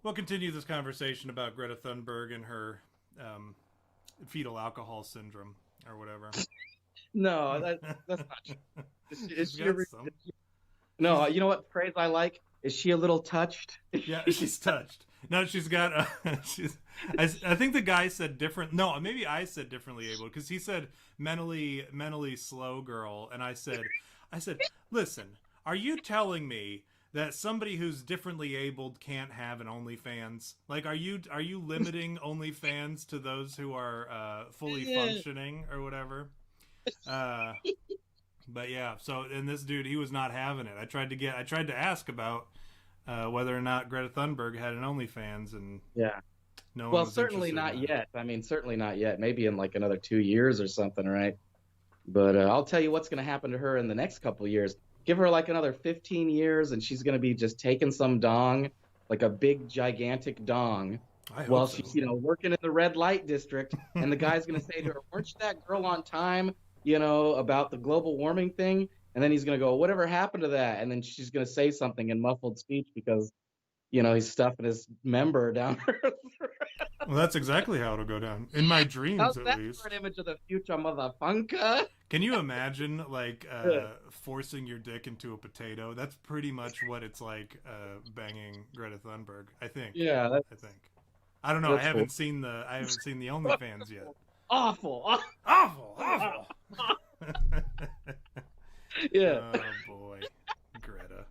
we'll continue this conversation about Greta Thunberg and her fetal alcohol syndrome or whatever. No, that's not true. Is She's she a got some. no, She's you know what phrase I like? Is she a little touched? yeah, she's touched. No, she's got. She's. I think the guy said different. No, maybe I said differently able because he said mentally slow girl, and I said, listen, are you telling me that somebody who's differently abled can't have an OnlyFans? Like, are you limiting OnlyFans to those who are fully Yeah. functioning or whatever? Uh, but yeah, so and this dude, he was not having it. I tried to ask about whether or not Greta Thunberg had an OnlyFans, and Yeah. no one Well, was certainly interested in not that. yet. I mean, certainly not yet. Maybe in like another 2 years or something, right? But I'll tell you what's going to happen to her in the next couple of years. Give her like another 15 years, and she's going to be just taking some dong, like a big, gigantic dong, I hope while so. she's, working in the red light district. And the guy's going to say to her, "Weren't you that girl on time, about the global warming thing?" And then he's going to go, "Whatever happened to that?" And then she's going to say something in muffled speech because, he's stuffing his member down her throat. Well, that's exactly how it'll go down in my dreams, How's at that for an least. image of the future, motherfunker? Can you imagine like forcing your dick into a potato? That's pretty much what it's like banging Greta Thunberg. I think. Yeah, I think. I don't know. I that's cool. haven't seen the OnlyFans yet. Awful. Awful, awful. Yeah. Oh boy, Greta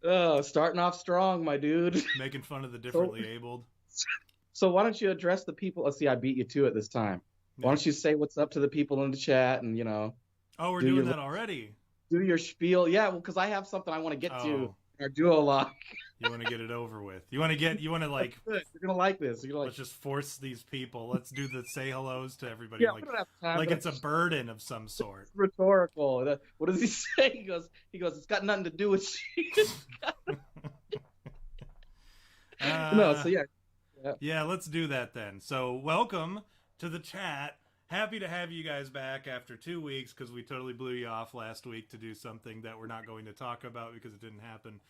Oh, starting off strong, my dude. making fun of the differently abled. So why don't you address the people? Let's see, I beat you to it this time. Why Yeah. don't you say what's up to the people in the chat and Oh, we're do doing your that already. do your spiel? Yeah, well, because I have something I want to get to Oh, in our duo lock. you want to get it over with. You want to like Good. You're gonna like this. You're gonna let's like. just force these people. Let's do the say hellos to everybody Yeah, we don't have time. like For it's a burden of some sort. It's rhetorical. What does he say? He goes. It's got nothing to do with you. No. So yeah. Yeah, let's do that then. So, welcome to the chat. Happy to have you guys back after 2 weeks because we totally blew you off last week to do something that we're not going to talk about because it didn't happen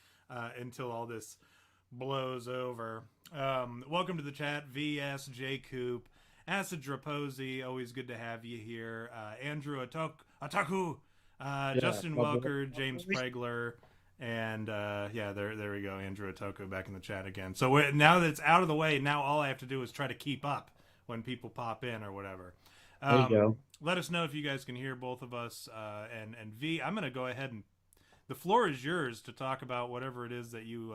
until all this blows over. Welcome to the chat, VS, J Coop, Acid Draposi. Always good to have you here. Andrew Ataku, Justin Welker, James Pregler. And there we go. Andrew Otoko back in the chat again. So now that it's out of the way, now all I have to do is try to keep up when people pop in or whatever. There you go. Let us know if you guys can hear both of us. And V, I'm going to go ahead and the floor is yours to talk about whatever it is that you,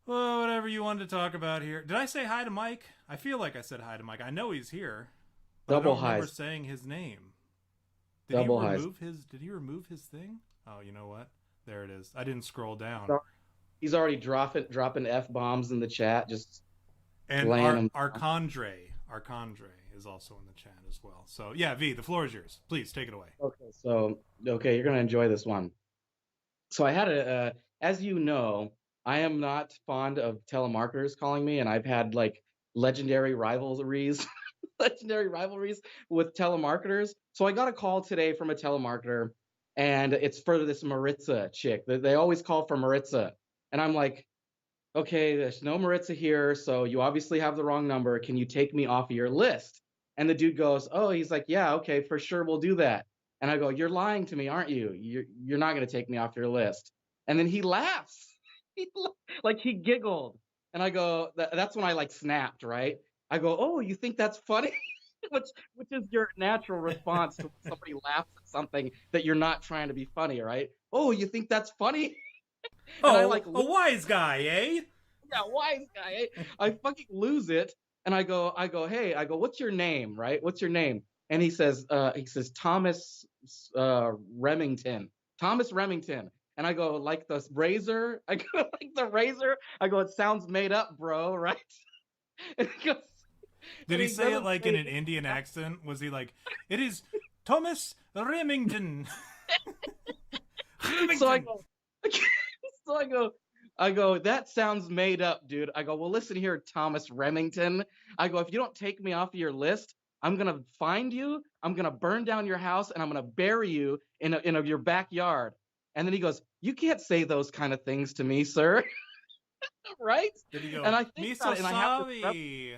whatever you wanted to talk about here. Did I say hi to Mike? I feel like I said hi to Mike. I know he's here, but Double I don't remember highs. saying his name. Double highs. Did he remove his thing? Oh, you know what? There it is. I didn't scroll down. He's already dropping F bombs in the chat. Just and laying them. Arcandre is also in the chat as well. So yeah, V, the floor is yours. Please take it away. Okay, you're gonna enjoy this one. So I had as you know, I am not fond of telemarketers calling me, and I've had like legendary rivalries, legendary rivalries with telemarketers. So I got a call today from a telemarketer, and it's for this Maritza chick. They always call for Maritza, and I'm like, okay, there's no Maritza here, so you obviously have the wrong number. Can you take me off of your list? And the dude goes, oh, he's like, yeah, okay, for sure, we'll do that. And I go, you're lying to me, aren't you? You're not going to take me off your list. And then he laughs. Like he giggled. And I go, that's when I like snapped, right? I go, oh, you think that's funny? which is your natural response to when somebody laughs at something that you're not trying to be funny, right? Oh, you think that's funny? And I like a wise guy, eh? Yeah, wise guy. Eh? I fucking lose it, and I go, hey, what's your name, right? What's your name? And he says Thomas Remington. Thomas Remington. And I go, like the razor? I go, like the razor? I go, it sounds made up, bro, right? And he goes, did he say it like in an Indian accent? Was he like, it is Thomas Remington? So I go, that sounds made up, dude. I go, well, listen here, Thomas Remington. I go, if you don't take me off of your list, I'm going to find you, I'm going to burn down your house, and I'm going to bury you in your backyard. And then he goes, you can't say those kind of things to me, sir. right? Did he And go, I think me about so it, and sorry?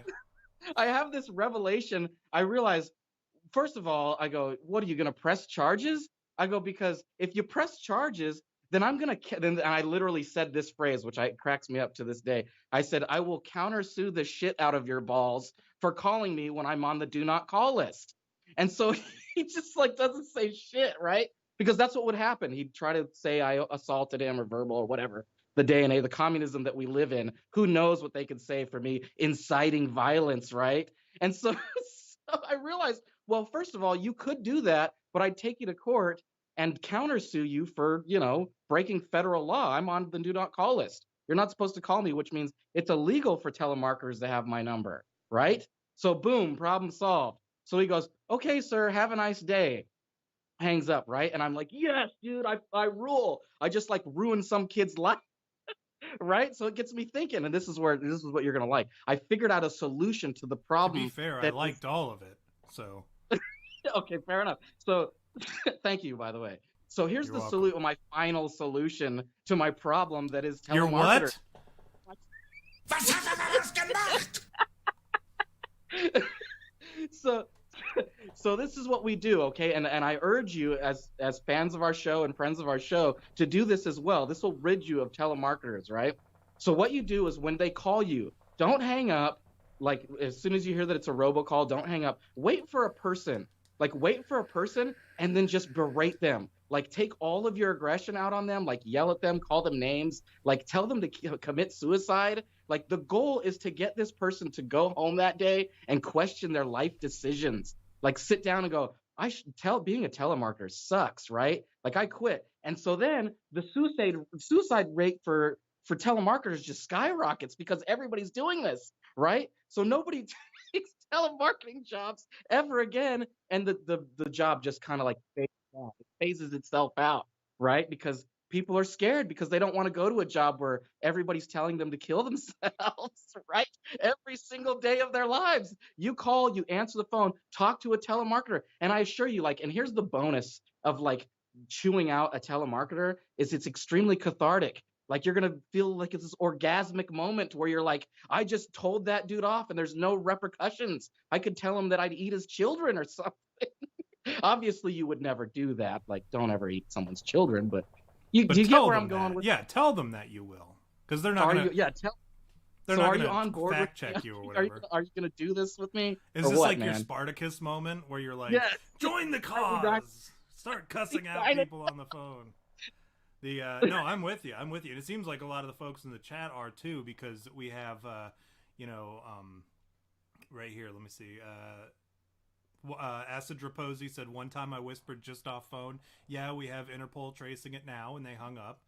I have this revelation. I realize, first of all, I go, what are you going to press charges? I go, because if you press charges, then I'm going to, then I literally said this phrase, which cracks me up to this day. I said, I will countersue the shit out of your balls for calling me when I'm on the do not call list. And so he just like doesn't say shit, right? Because that's what would happen. He'd try to say I assaulted him or verbal or whatever. The day and age, the communism that we live in, who knows what they could say for me inciting violence, right? And so, so I realized, well, first of all, you could do that, but I'd take you to court and countersue you for, breaking federal law. I'm on the do not call list. You're not supposed to call me, which means it's illegal for telemarketers to have my number, right? So boom, problem solved. So he goes, okay, sir, have a nice day. Hangs up, right? And I'm like, yes, dude, I rule. I just like ruined some kid's life, right? So it gets me thinking, and this is what you're gonna like. I figured out a solution to the To be problem fair, I that is liked all of it. So okay, fair enough. So thank you, by the way. So here's you're the welcome. my final solution to my problem that is You're telemarketer. what? So so this is what we do, okay? And I urge you as fans of our show and friends of our show to do this as well. This will rid you of telemarketers, right? So what you do is when they call you, don't hang up. Like as soon as you hear that it's a robocall, don't hang up. Wait for a person. Like wait for a person and then just berate them. Like take all of your aggression out on them, like yell at them, call them names, like tell them to commit suicide. Like the goal is to get this person to go home that day and question their life decisions. Like sit down and go, I should tell being a telemarketer sucks, right? Like I quit. And so then the suicide rate for telemarketers just skyrockets because everybody's doing this, right? So nobody takes telemarketing jobs ever again, and the job just kind of like phases itself out, right? Because people are scared because they don't want to go to a job where everybody's telling them to kill themselves, right? Every single day of their lives. You call, you answer the phone, talk to a telemarketer, and I assure you, like, and here's the bonus of like chewing out a telemarketer is it's extremely cathartic. Like you're gonna feel like it's this orgasmic moment where you're like, I just told that dude off and there's no repercussions. I could tell him that I'd eat his children or something. Obviously, you would never do that. Like, don't ever eat someone's children. But do But you get tell where them I'm going that. with? Yeah, tell them that you will, because they're not Are gonna. you? Yeah. Tell. They're So, not are you gonna on board with fact check you or Are you whatever. gonna do this with me? Is or this what, like your man? Spartacus moment where you're like, Yes. join the cause, start cussing out people on the phone? No, I'm with you. I'm with you. And it seems like a lot of the folks in the chat are too, because we have, right here. Let me see. Acid Raposi said one time I whispered just off phone. Yeah, we have Interpol tracing it now, and they hung up.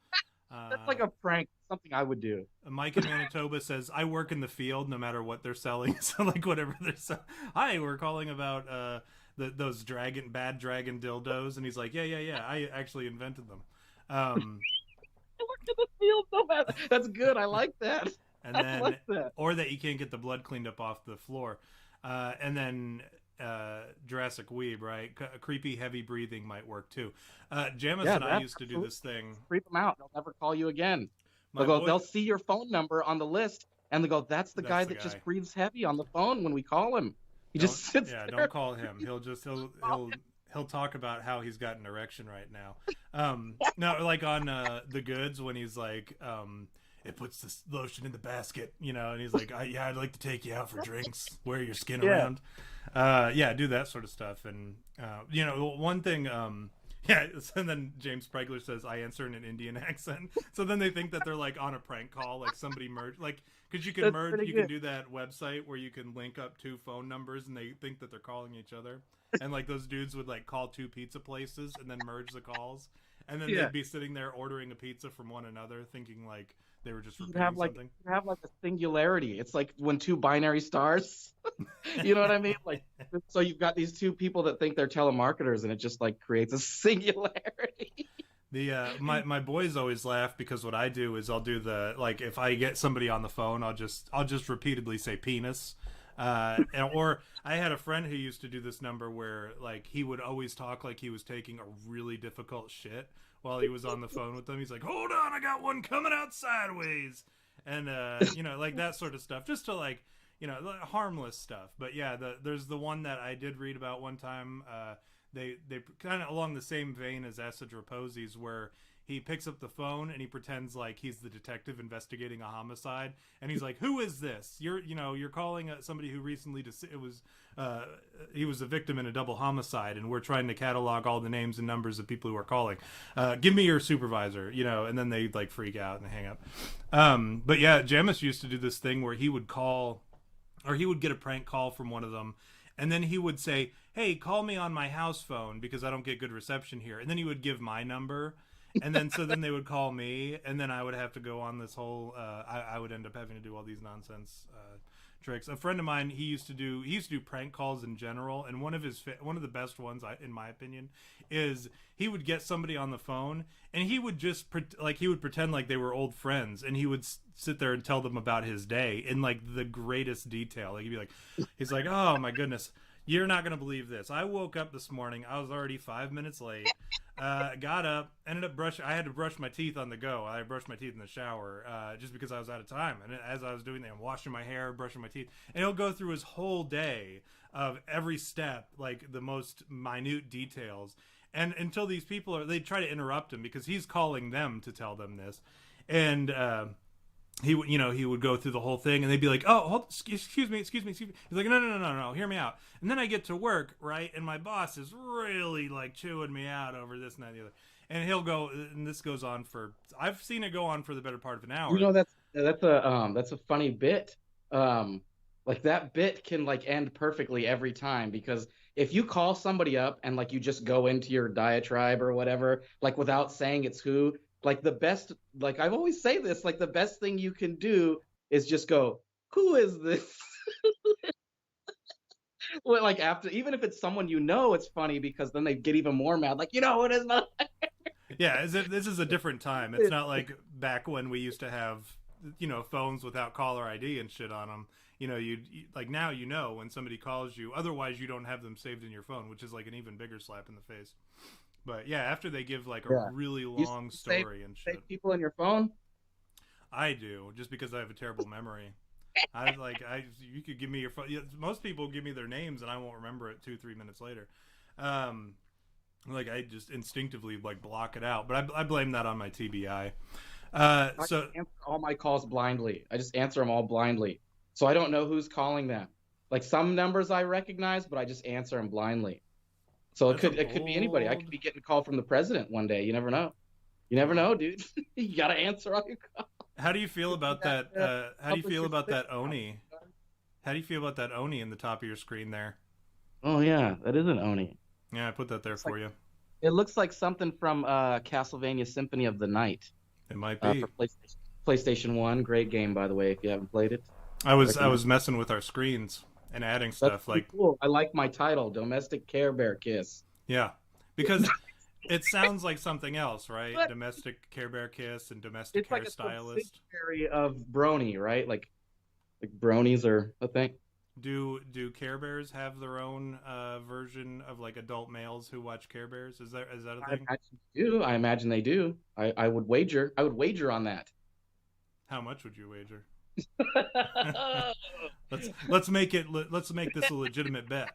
That's like a prank. Something I would do. Mike in Manitoba says I work in the field, no matter what they're selling. So like whatever they're selling. Hi, we're calling about those bad dragon dildos, and he's like, yeah. I actually invented them. I work in the field so bad. That's good. I like that. And I then, like that. or that you can't get the blood cleaned up off the floor. And then Jurassic Weeb, right? Creepy, heavy breathing might work too. Jamis and I used to do this thing. Creep them out. They'll never call you again. They'll see your phone number on the list, and they go, "That's the guy that just breathes heavy on the phone when we call him." He just sits there. Don't call him. He'll talk about how he's got an erection right now. No, like on The Goods when he's like, it puts the lotion in the basket, and he's like, I'd like to take you out for drinks, wear your skin around. Do that sort of stuff. And, one thing, and then James Pregler says, I answer in an Indian accent. So then they think that they're like on a prank call, like somebody merged, like, because you can can do that website where you can link up two phone numbers and they think that they're calling each other. And like those dudes would like call two pizza places and then merge the calls. And then they'd be sitting there ordering a pizza from one another, thinking like they were just repeating something. You have like a singularity. It's like when two binary stars. You know what I mean? Like, so you've got these two people that think they're telemarketers, and it just like creates a singularity. My boys always laugh because what I do is I'll do if I get somebody on the phone, I'll just repeatedly say penis. Or I had a friend who used to do this number where like he would always talk like he was taking a really difficult shit while he was on the phone with them. He's like, hold on, I got one coming out sideways. and like that sort of stuff, just to like harmless stuff. But yeah, there's the one that I did read about one time. They kind of along the same vein as Acid Reposi's, where he picks up the phone and he pretends like he's the detective investigating a homicide, and he's like, "Who is this? You're calling somebody who recently he was a victim in a double homicide, and we're trying to catalog all the names and numbers of people who are calling. Give me your supervisor," and then they like freak out and they hang up. But yeah, Jamis used to do this thing where he would call, or he would get a prank call from one of them, and then he would say, "Hey, call me on my house phone because I don't get good reception here," and then he would give my number. And then then they would call me, and then I would have to go on this whole I would end up having to do all these nonsense tricks. A friend of mine, he used to do prank calls in general, and one of the best ones, in my opinion, is he would get somebody on the phone and he would just he would pretend like they were old friends, and he would sit there and tell them about his day in like the greatest detail. Like he's like, "Oh my goodness, you're not gonna believe this. I woke up this morning. I was already 5 minutes late. Got up, ended up I had to brush my teeth on the go. I brushed my teeth in the shower just because I was out of time. And as I was doing that, I'm washing my hair, brushing my teeth, and he'll go through his whole day of every step, like the most minute details. And until these people they try to interrupt him because he's calling them to tell them this, and he would go through the whole thing, and they'd be like, "Oh, excuse me. He's like, no, hear me out." And then I get to work, right, and my boss is really like chewing me out over this and that and the other, and he'll go, and this goes on for, I've seen it go on for the better part of an hour. That's a funny bit. Like that bit can like end perfectly every time, because if you call somebody up and like you just go into your diatribe or whatever, like without saying it's who, like the best, like I always say this, like the best thing you can do is just go, "Who is this?" Well, like after, even if it's someone it's funny because then they get even more mad. Like, it is not. Yeah, this is a different time. It's not like back when we used to have, phones without caller ID and shit on them. You like now, when somebody calls you. Otherwise, you don't have them saved in your phone, which is like an even bigger slap in the face. But yeah, after they give like a really long story and shit. Save people in your phone? I do, just because I have a terrible memory. You could give me your phone. Yeah, most people give me their names and I won't remember it 2-3 minutes later. Like I just instinctively like block it out, but I blame that on my TBI. I answer all my calls blindly. I just answer them all blindly, so I don't know who's calling them. Like some numbers I recognize, but I just answer them blindly. So it could be anybody. I could be getting a call from the president one day. You never know. You never know, dude. You gotta answer all your calls. How do you feel about that? How do you feel about that Oni? How do you feel about that Oni in the top of your screen there? Oh yeah, that is an Oni. Yeah, I put that there for you. It looks like something from Castlevania Symphony of the Night. It might be. For PlayStation 1. Great game, by the way, if you haven't played it. I was messing with our screens and adding stuff. That's cool. I like my title, Domestic Care Bear Kiss. Yeah, because it sounds like something else, right? What? Domestic Care Bear Kiss and Domestic Hair Stylist. It's like a subsidiary of Brony, right? Like bronies are a thing. Do Care Bears have their own version of like adult males who watch Care Bears? Is that a thing? I imagine they do. I would wager. I would wager on that. How much would you wager? let's make this a legitimate bet.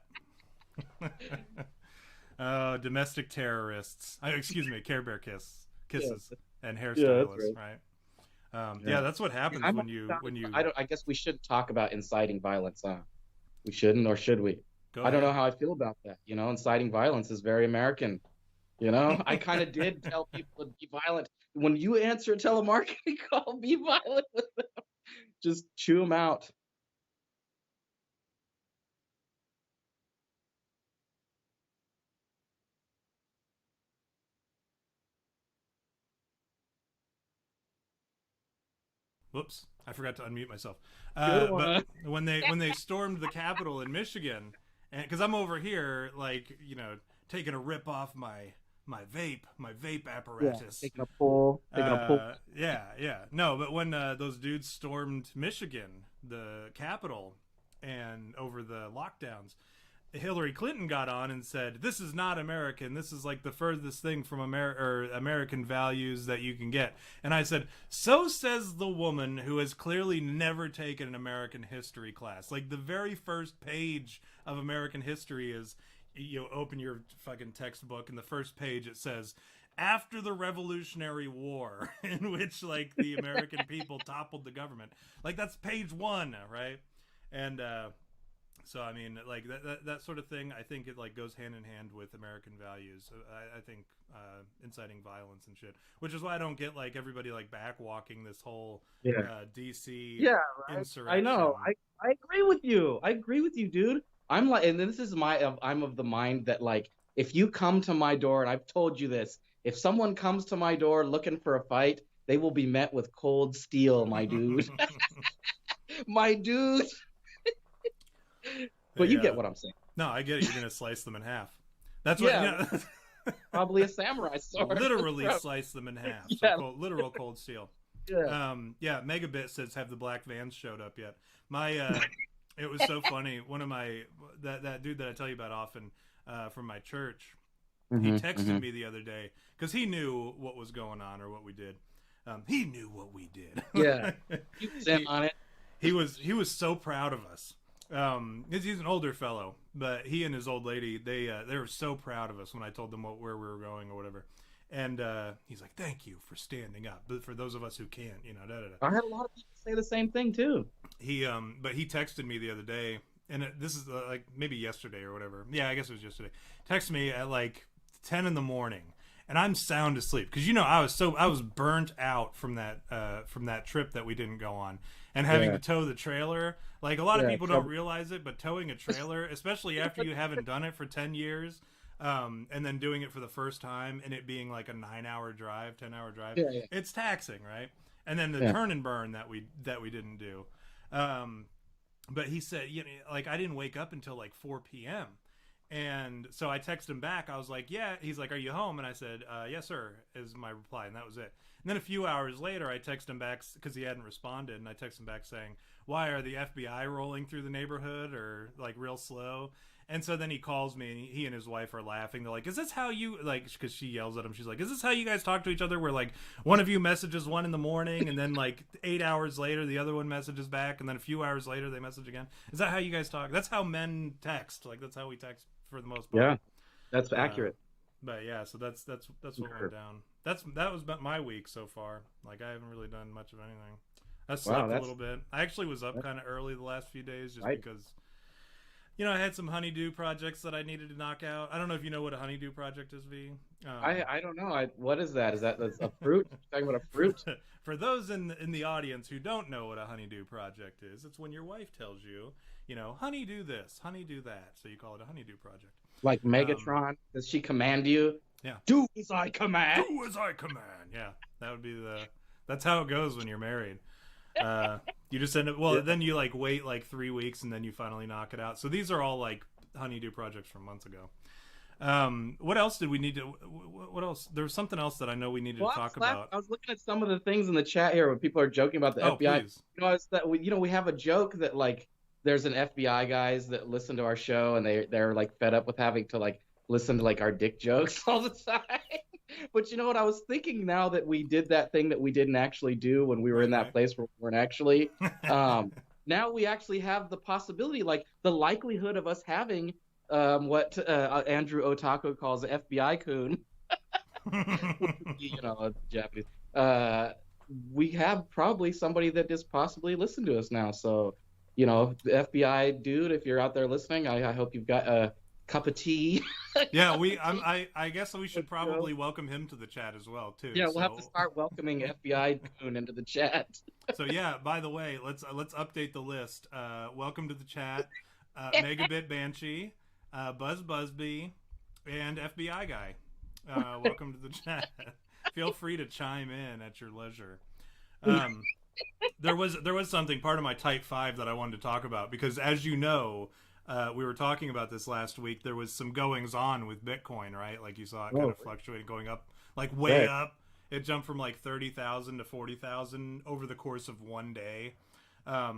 Domestic terrorists. Excuse me, Care Bear kisses and hairstylists, right? Yeah, that's what happens when you. I guess we shouldn't talk about inciting violence, huh? We shouldn't, or should we? I don't know how I feel about that. Inciting violence is very American. I kind of did tell people to be violent. When you answer a telemarketing call, be violent with them. Just chew them out. Whoops, I forgot to unmute myself. But when they stormed the Capitol in Michigan, and because I'm over here, like taking a rip off my vape apparatus, taking a pull. Yeah. No, but when those dudes stormed Michigan, the Capitol, and over the lockdowns, Hillary Clinton got on and said, "This is not American. This is like the furthest thing from American values that you can get." And I said, "So says the woman who has clearly never taken an American history class. Like the very first page of American history is, you open your fucking textbook and the first page it says, after the Revolutionary War, in which like the American people toppled the government. Like that's page 1, right?" And so I mean, like that sort of thing, I think it like goes hand in hand with American values. I think inciting violence and shit, which is why I don't get like everybody like backwalking this whole DC insurrection. I know. I agree with you. I agree with you, dude. I'm like, and this is I'm of the mind that like, if you come to my door, and I've told you this, if someone comes to my door looking for a fight, they will be met with cold steel, my dude. My dude. But you get what I'm saying. No, I get it. You're gonna slice them in half. That's what. Yeah. Probably a samurai sword. Literally slice them in half. Yeah. So literal cold steel. Yeah. Megabit says, "Have the black vans showed up yet?" My it was so funny. One of my that dude that I tell you about often from my church, he texted me the other day because he knew what was going on or what we did. He knew what we did. Yeah. He was in on it. He was so proud of us. He's an older fellow, but he and his old lady, they were so proud of us when I told them where we were going or whatever. And he's like, "Thank you for standing up." But for those of us who can't, I had a lot of people say the same thing too. But he texted me the other day, and this is like maybe yesterday or whatever. Yeah, I guess it was yesterday. Texted me at like 10 in the morning, and I'm sound asleep because I was burnt out from that trip that we didn't go on. And having to tow the trailer, like a lot of people don't realize it, but towing a trailer, especially after you haven't done it for 10 years, and then doing it for the first time and it being like a 9-hour drive, 10-hour drive, it's taxing, right? And then the turn and burn that we didn't do. But he said, like I didn't wake up until like 4 p.m. And so I texted him back. I was like, "Yeah." He's like, "Are you home?" And I said, "Yes, sir," is my reply. And that was it. And then a few hours later, I texted him back because he hadn't responded. And I texted him back saying, "Why are the FBI rolling through the neighborhood or like real slow?" And so then he calls me and he and his wife are laughing. They're like, "Is this how you like," because she yells at him. She's like, "Is this how you guys talk to each other where like one of you messages 1 in the morning and then like 8 hours later, the other one messages back. And then a few hours later, they message again. Is that how you guys talk?" That's how men text. Like that's how we text for the most part. Yeah, that's accurate. But yeah, so that's what went down. That was my week so far. Like I haven't really done much of anything. I slept a little bit. I actually was up kind of early the last few days just because I had some honeydew projects that I needed to knock out. I don't know if you know what a honeydew project is, V. I don't know. What is that? Is that a fruit? Talking about a fruit? For those in the audience who don't know what a honeydew project is, it's when your wife tells you, honey, do this, honey, do that. So you call it a honeydew project. Like Megatron? Does she command you? Yeah. Do as I command. Do as I command. Yeah. That would be that's how it goes when you're married. You just end up, then you like wait like 3 weeks and then you finally knock it out. So these are all like honeydew projects from months ago. What else did we need to, what else? There was something else that I know we needed to talk about. I was looking at some of the things in the chat here when people are joking about the FBI. Please. We have a joke that like, there's an FBI guys that listen to our show and they're like fed up with having to like listen to like our dick jokes all the time. But you know what I was thinking now that we did that thing that we didn't actually do when we were in that place where we weren't actually, now we actually have the possibility, like the likelihood of us having what Andrew Otaku calls FBI coon, Japanese. We have probably somebody that is possibly listening to us now. So, the FBI dude, if you're out there listening, I hope you've got a cup of tea. Yeah, I guess we should probably welcome him to the chat as well too. Yeah, we'll have to start welcoming FBI coon into the chat. So yeah, by the way, let's update the list. Welcome to the chat, Megabit Banshee, Buzz Busby, and FBI guy. Welcome to the chat. Feel free to chime in at your leisure. There was something, part of my Type 5 that I wanted to talk about, because as you know, we were talking about this last week, there was some goings on with Bitcoin, right? Like you saw it kind of fluctuating, going up, like way up. It jumped from like 30,000 to 40,000 over the course of one day. I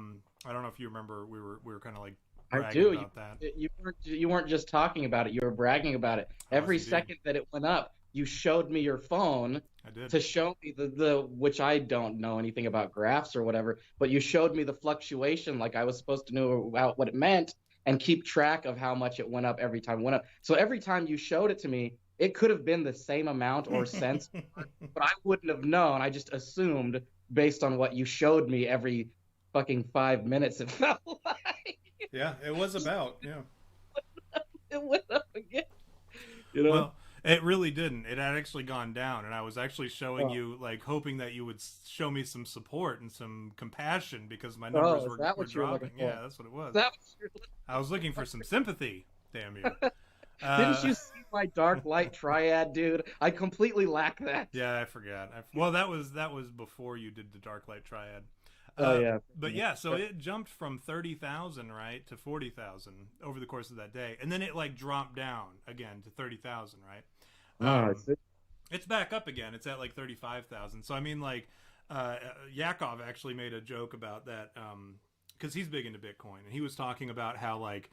don't know if you remember, we were kind of like I bragging do. about that. You weren't just talking about it. You were bragging about it. Oh, Every yes, indeed. second that it went up, you showed me your phone I did. to show me the which I don't know anything about graphs or whatever, but you showed me the fluctuation like I was supposed to know about what it meant and keep track of how much it went up every time it went up. So every time you showed it to me, it could have been the same amount or cents, but I wouldn't have known. I just assumed based on what you showed me every fucking 5 minutes it felt like. Yeah, it was about, yeah. It went up again. You know? Well, it really didn't. It had actually gone down, and I was actually showing Oh. you, like, hoping that you would show me some support and some compassion because my numbers is were that what you were dropping. looking for? Yeah, that's what it was. Is that what you're looking I was looking for some sympathy. Damn you. Didn't you see my dark light triad, dude? I completely lack that. Yeah, I forgot. Well, that was before you did the dark light triad. Oh yeah. But yeah, so it jumped from 30,000 right to 40,000 over the course of that day, and then it like dropped down again to 30,000, right? It's back up again. It's at like 35,000. So I mean, like, Yakov actually made a joke about that because he's big into Bitcoin, and he was talking about how like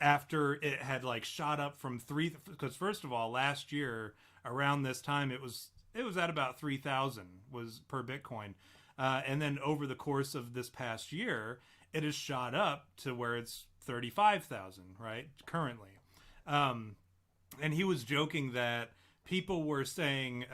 after it had like shot up from because first of all, last year around this time it was at about 3,000 was per Bitcoin. And then over the course of this past year, it has shot up to where it's 35,000, right? Currently. And he was joking that people were saying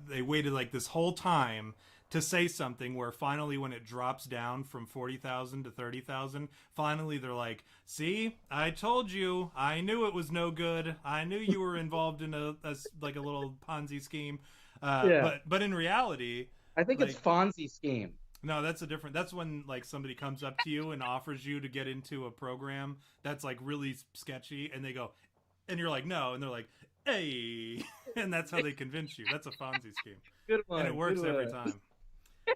they waited like this whole time to say something where finally when it drops down from 40,000 to 30,000, finally they're like, see, I told you, I knew it was no good. I knew you were involved in a little Ponzi scheme. But in reality, I think it's Fonzie scheme. No, that's when like somebody comes up to you and offers you to get into a program that's like really sketchy, and they go, and you're like, no, and they're like, hey, and that's how they convince you. That's a Fonzie scheme. Good one. And it works every time.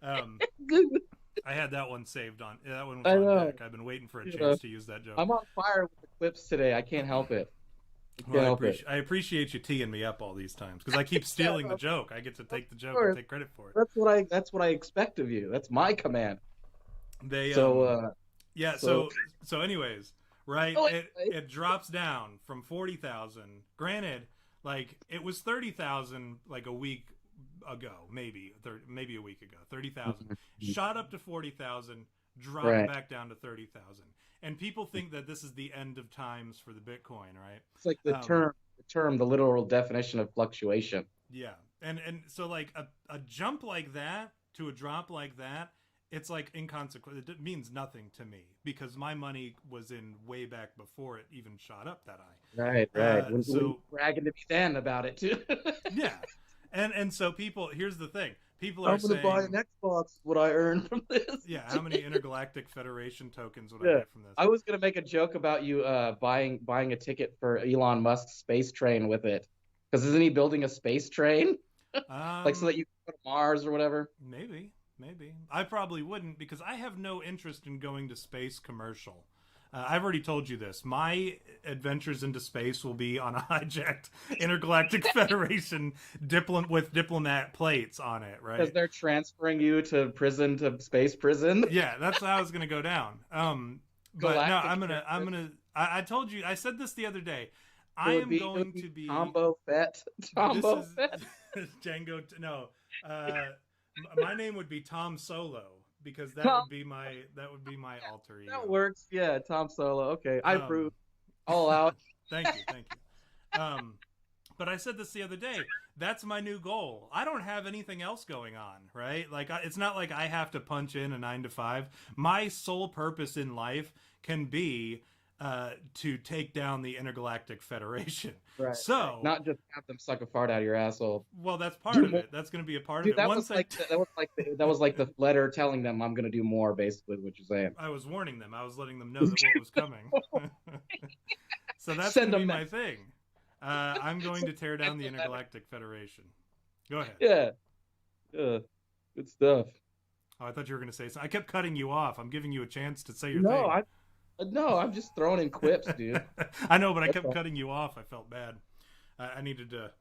I had that one saved on. That one was on deck. I've been waiting for a chance to use that joke. I'm on fire with the clips today. I can't help it. Well, I appreciate you teeing me up all these times because I keep stealing the joke. I get to take the joke and take credit for it. That's what I expect of you. That's my command. So anyways, right? It drops down from 40,000. Granted, like it was 30,000 like a week ago, maybe a week ago. 30,000 shot up to 40,000, dropped back down to 30,000. And people think that this is the end of times for the Bitcoin, right? It's like the the literal definition of fluctuation. Yeah. And so like a jump like that to a drop like that, it's like inconsequential. It means nothing to me because my money was in way back before it even shot up that high. Right. When bragging to me then about it too. Yeah. And so people, here's the thing. People are saying, I'm going to buy an Xbox, what I earn from this. Yeah, how many Intergalactic Federation tokens would I get from this? I was going to make a joke about you buying a ticket for Elon Musk's space train with it. Because isn't he building a space train? Like so that you can go to Mars or whatever? Maybe. I probably wouldn't because I have no interest in going to space commercial. I've already told you this. My adventures into space will be on a hijacked Intergalactic Federation with diplomat plates on it, right? Because they're transferring you to space prison. Yeah, that's how it's going to go down. But no, I told you, I said this the other day. I am going to be Tombo Fett. Django. No, my name would be Tom Solo. Because that would be my alter ego. That works, yeah. Tom Solo. Okay, I approve. All out. Thank you. But I said this the other day. That's my new goal. I don't have anything else going on, right? Like it's not like I have to punch in a 9 to 5. My sole purpose in life can be to take down the Intergalactic Federation. Right. So not just have them suck a fart out of your asshole. Well, that's part of it. That's going to be a part of it. That was like the letter telling them I'm going to do more. Basically, what you're saying. I was warning them. I was letting them know that what was coming. So that's going to be my thing. I'm going to tear down the Intergalactic Federation. Go ahead. Yeah. Good stuff. Oh, I thought you were going to say something. I kept cutting you off. I'm giving you a chance to say your thing. No, I'm just throwing in quips, dude. I know, but I kept cutting you off. I felt bad. I needed to...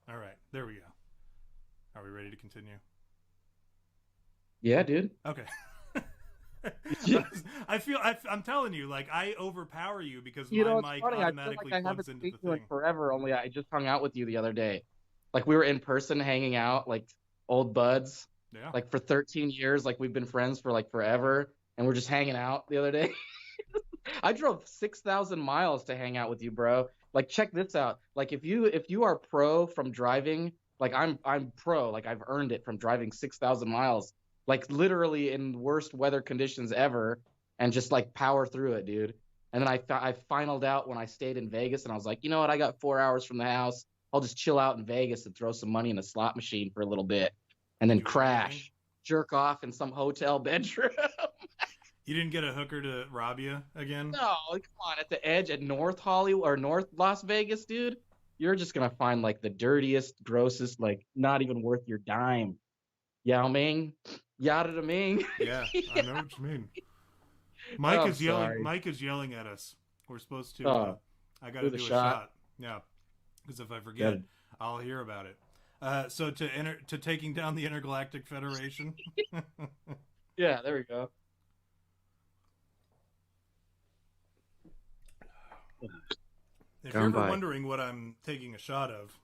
All right, there we go. Are we ready to continue? Yeah, dude. Okay. I'm telling you, like I overpower you because You my know, it's mic funny. I feel automatically like I haven't plugs into seen the you in thing. forever. Only I just hung out with you the other day. Like we were in person hanging out, like old buds. Yeah. Like for 13 years, like we've been friends for like forever, and we're just hanging out the other day. I drove 6,000 miles to hang out with you, bro. Like check this out. Like if you are pro from driving, like I'm pro, like I've earned it from driving 6,000 miles, like literally in worst weather conditions ever, and just like power through it, dude. And then I finaled out when I stayed in Vegas, and I was like, you know what? I got 4 hours from the house. I'll just chill out in Vegas and throw some money in a slot machine for a little bit, and Did then you win anything? crash, jerk off in some hotel bedroom. You didn't get a hooker to rob you again? No, come on, at the edge at North Hollywood or North Las Vegas, dude. You're just gonna find like the dirtiest, grossest, like not even worth your dime. Yao Ming, Yada Ming. Yeah, I know what you mean. Oh, I'm sorry. Mike is yelling at us. We're supposed to. Oh, I got to do the do a shot. shot. Yeah, because if I forget, Gotta- I'll hear about it. So to taking down the Intergalactic Federation. Yeah, there we go. If Gone you're ever by. wondering what I'm taking a shot of,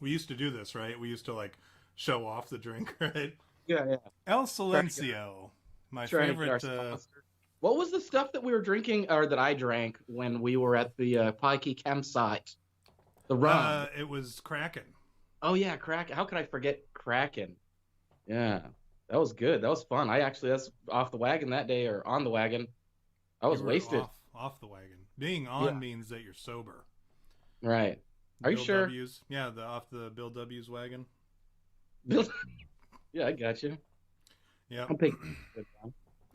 we used to do this, right? We used to like show off the drink, right? Yeah, yeah. El Silencio, my Trying to get our favorite. sponsor. What was the stuff that we were drinking or that I drank when we were at the Pikey campsite? The rum. It was Kraken. Oh yeah, Kraken. How could I forget Kraken? Yeah, that was good. That was fun. That's off the wagon that day or on the wagon. I was You were wasted. off the wagon. Being on means that you're sober. Right. Are you Bill sure? W's, yeah, the off the Bill W's wagon. Yeah, I got you. Yeah, I'm picking.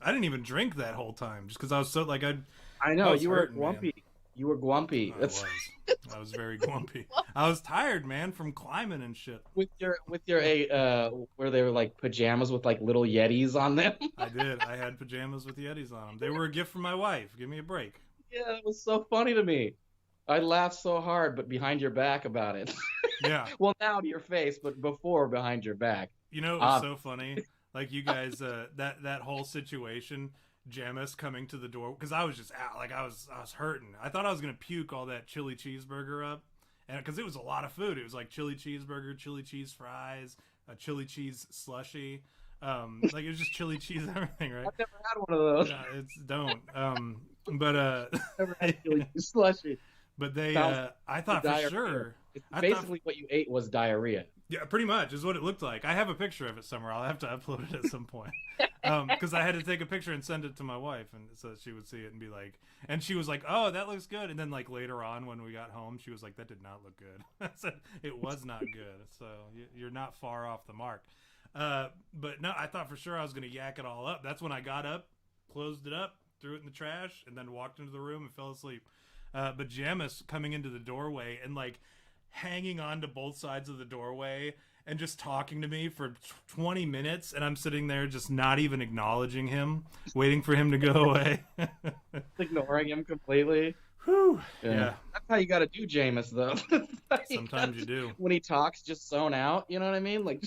I didn't even drink that whole time just because I was so like I know was you were hurting, grumpy. man. You were grumpy. I was very grumpy. I was tired, man, from climbing and shit. with your where they were like pajamas with like little Yetis on them. I did. I had pajamas with Yetis on them. They were a gift from my wife. Give me a break. Yeah, it was so funny to me. I laughed so hard, but behind your back about it. Yeah. Well, now to your face, but before behind your back. You know, it was so funny. Like you guys, that whole situation, Jamis coming to the door because I was just out, like I was hurting. I thought I was gonna puke all that chili cheeseburger up, and because it was a lot of food, it was like chili cheeseburger, chili cheese fries, a chili cheese slushy, like it was just chili cheese everything, right? I've never had one of those. Yeah, but Never had chili cheese slushy. but they, I thought for Diarrhea. sure. Basically, what you ate was diarrhea. Yeah, pretty much is what it looked like. I have a picture of it somewhere. I'll have to upload it at some point. Because I had to take a picture and send it to my wife, and so she would see it and be like, and she was like, "Oh, that looks good." And then like later on when we got home, she was like, "That did not look good." I said it was not good. So you're not far off the mark. But no, I thought for sure I was gonna yak it all up. That's when I got up, closed it up, threw it in the trash, and then walked into the room and fell asleep. But Jamis coming into the doorway and like hanging on to both sides of the doorway and just talking to me for 20 minutes, and I'm sitting there just not even acknowledging him, waiting for him to go away. Ignoring him completely. Whew. Yeah. That's how you got to do Jamis, though. Sometimes you do. When he talks, just zone out. You know what I mean? Like,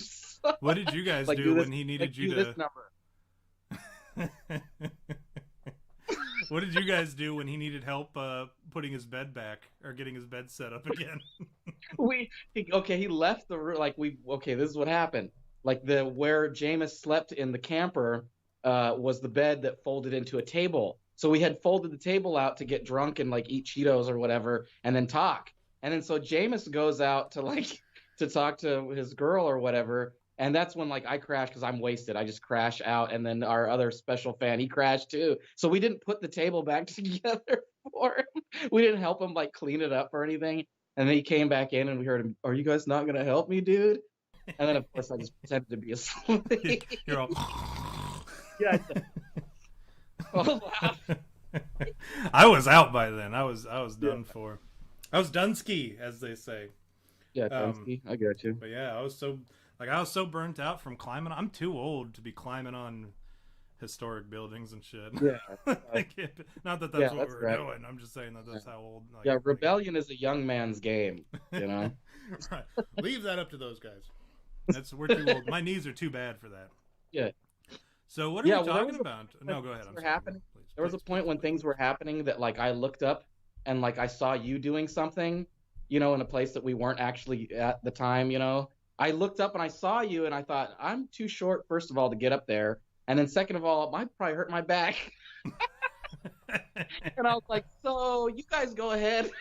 what did you guys like, do this, when he needed like, you do to? This number. What did you guys do when he needed help putting his bed back or getting his bed set up again? He left the room. Like this is what happened. Like where Jamis slept in the camper was the bed that folded into a table. So we had folded the table out to get drunk and like eat Cheetos or whatever, and then talk. And then so Jamis goes out to talk to his girl or whatever. And that's when like I crashed because I'm wasted. I just crash out, and then our other special fan, he crashed too. So we didn't put the table back together for him. We didn't help him like clean it up or anything. And then he came back in, and we heard him, "Are you guys not gonna help me, dude?" And then of course I just pretended to be asleep. You're all. Yeah. Oh, wow. I was out by then. I was done for. I was Dunsky, as they say. Yeah, Dunsky, I got you. But yeah, I was so burnt out from climbing. I'm too old to be climbing on historic buildings and shit. Yeah. Not that that's what we're doing. I'm just saying that's how old. Like, yeah, rebellion is a young man's game. You know. Right. Leave that up to those guys. We're too old. My knees are too bad for that. Yeah. So what are Yeah, we well, there talking was a about? point No, when go ahead. things I'm were sorry. happening. Please, There was a please, point please, when please. things were happening that like I looked up and like I saw you doing something, you know, in a place that we weren't actually at the time, you know. I looked up and I saw you and I thought, I'm too short, first of all, to get up there. And then second of all, it might probably hurt my back. And I was like, so you guys go ahead.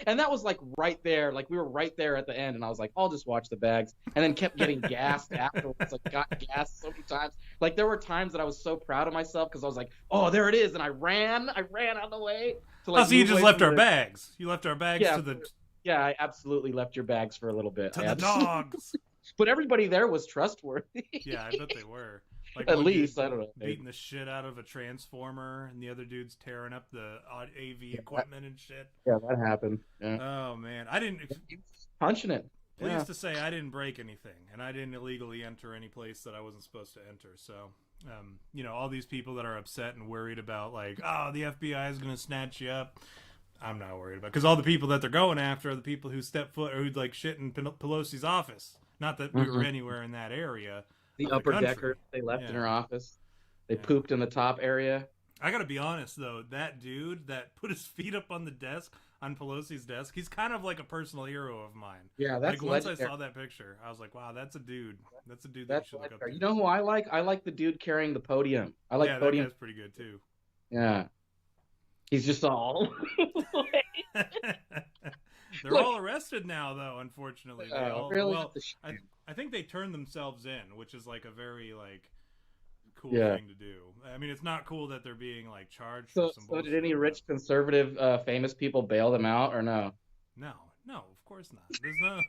And that was like right there. Like we were right there at the end. And I was like, I'll just watch the bags. And then kept getting gassed afterwards. Like got gassed so many times. Like there were times that I was so proud of myself because I was like, oh, there it is. And I ran out of the way to Oh, like so you move just away left from our the. bags. You left our bags Yeah, to the yeah, I absolutely left your bags for a little bit. I absolutely. dogs. But everybody there was trustworthy. Yeah, I bet they were. Like At one least, dude I don't know. beating the shit out of a transformer, and the other dude's tearing up the AV Yeah, equipment and shit. that happened. Yeah. Oh man, I didn't. Punching it. Pleased Yeah. to say, I didn't break anything, and I didn't illegally enter any place that I wasn't supposed to enter. So, you know, all these people that are upset and worried about, like, oh, the FBI is going to snatch you up. I'm not worried about, because all the people that they're going after are the people who step foot or who'd like shit in Pelosi's office. Not that we were anywhere in that area. The of upper country. decker they left in Yeah. her office. They Yeah. pooped in the top area. I gotta be honest though, that dude that put his feet up on the desk, on Pelosi's desk, he's kind of like a personal hero of mine. Yeah, that's like once legendary. I saw that picture, I was like, wow, that's a dude. That's a dude that you That's should look up legendary. to. You know who I like? I like the dude carrying the podium. I like yeah, podium. that guy's pretty good too. Yeah, he's just all. They're Look. all arrested now, though. Unfortunately, they all, really? well, I think they turned themselves in, which is like a very like cool Yeah. thing to do. I mean, it's not cool that they're being like charged. So, for some so did bullshit, any but- rich conservative famous people bail them out or no? No, of course not. There's no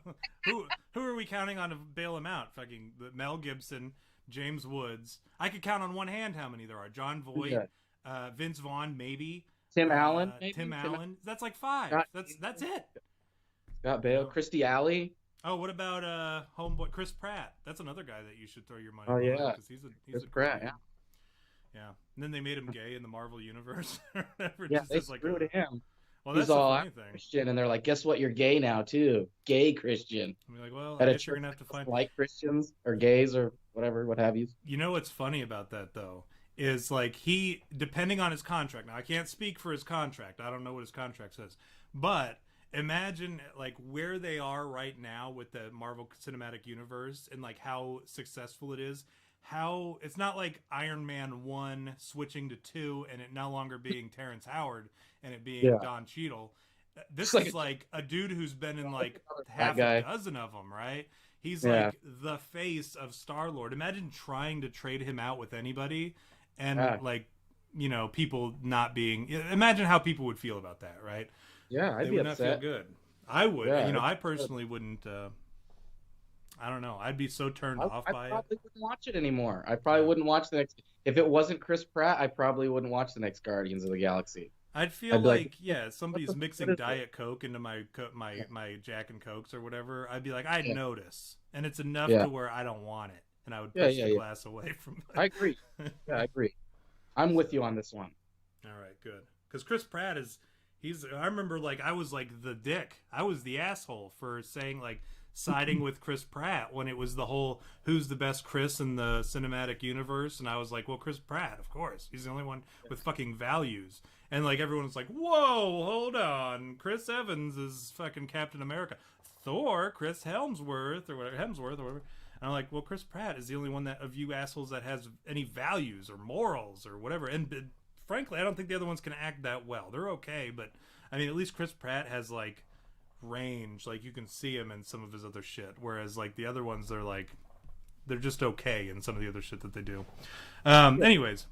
who are we counting on to bail him out? Fucking Mel Gibson, James Woods. I could count on one hand how many there are. John Voight, Vince Vaughn, maybe. Tim Allen, maybe? Tim Allen. That's like 5. Scott That's it. Scott Baio, No. Christy Alley. Oh, what about homeboy Chris Pratt? That's another guy that you should throw your money. Oh, on, yeah. because he's Chris a cool Pratt, dude. yeah. Yeah, and then they made him gay in the Marvel universe. Or whatever, Yeah, just they as like screwed him. Well, He's that's the all funny thing. Christian, and they're like, guess what? You're gay now too. Gay Christian. I mean, like, well, At I a guess you're church gonna have to find. like Christians or gays or whatever, what have you. You know what's funny about that though is like he, depending on his contract. Now I can't speak for his contract. I don't know what his contract says, but imagine like where they are right now with the Marvel Cinematic Universe and like how successful it is. How it's not like Iron Man 1 switching to 2 and it no longer being Terrence Howard and it being Don Cheadle. This It's is like a dude who's been in like That half guy. a dozen of them, right? He's Yeah. like the face of Star-Lord. Imagine trying to trade him out with anybody and Yeah. like, you know, people not being, imagine how people would feel about that, right? Yeah, I'd They be would upset. not feel good. I would, Yeah, you know, I I'd be personally wouldn't, I don't know. I'd be so turned off I by it. probably wouldn't watch it anymore. I probably wouldn't watch the next. If it wasn't Chris Pratt, I probably wouldn't watch the next Guardians of the Galaxy. I'd feel I'd be like, like, yeah, somebody's what mixing is Diet Coke into my my Jack and Cokes or whatever. I'd be like, I'd Yeah. notice, and it's enough Yeah. to where I don't want it, and I would Yeah, push yeah, the yeah. glass away from it. I agree. Yeah, I agree. I'm with you on this one. All right, good. Because Chris Pratt he's. I remember like I was like the dick. I was the asshole for saying like siding with Chris Pratt when it was the whole who's the best Chris in the cinematic universe, and I was like, well, Chris Pratt, of course, he's the only one with fucking values. And like everyone was like, whoa, hold on, Chris Evans is fucking Captain America. Thor, Chris Hemsworth or whatever. And I'm like, well, Chris Pratt is the only one that of you assholes that has any values or morals or whatever. And frankly, I don't think the other ones can act that well. They're okay, but I mean, at least Chris Pratt has like range. Like you can see him in some of his other shit, whereas like the other ones, they're just okay in some of the other shit that they do. Anyways,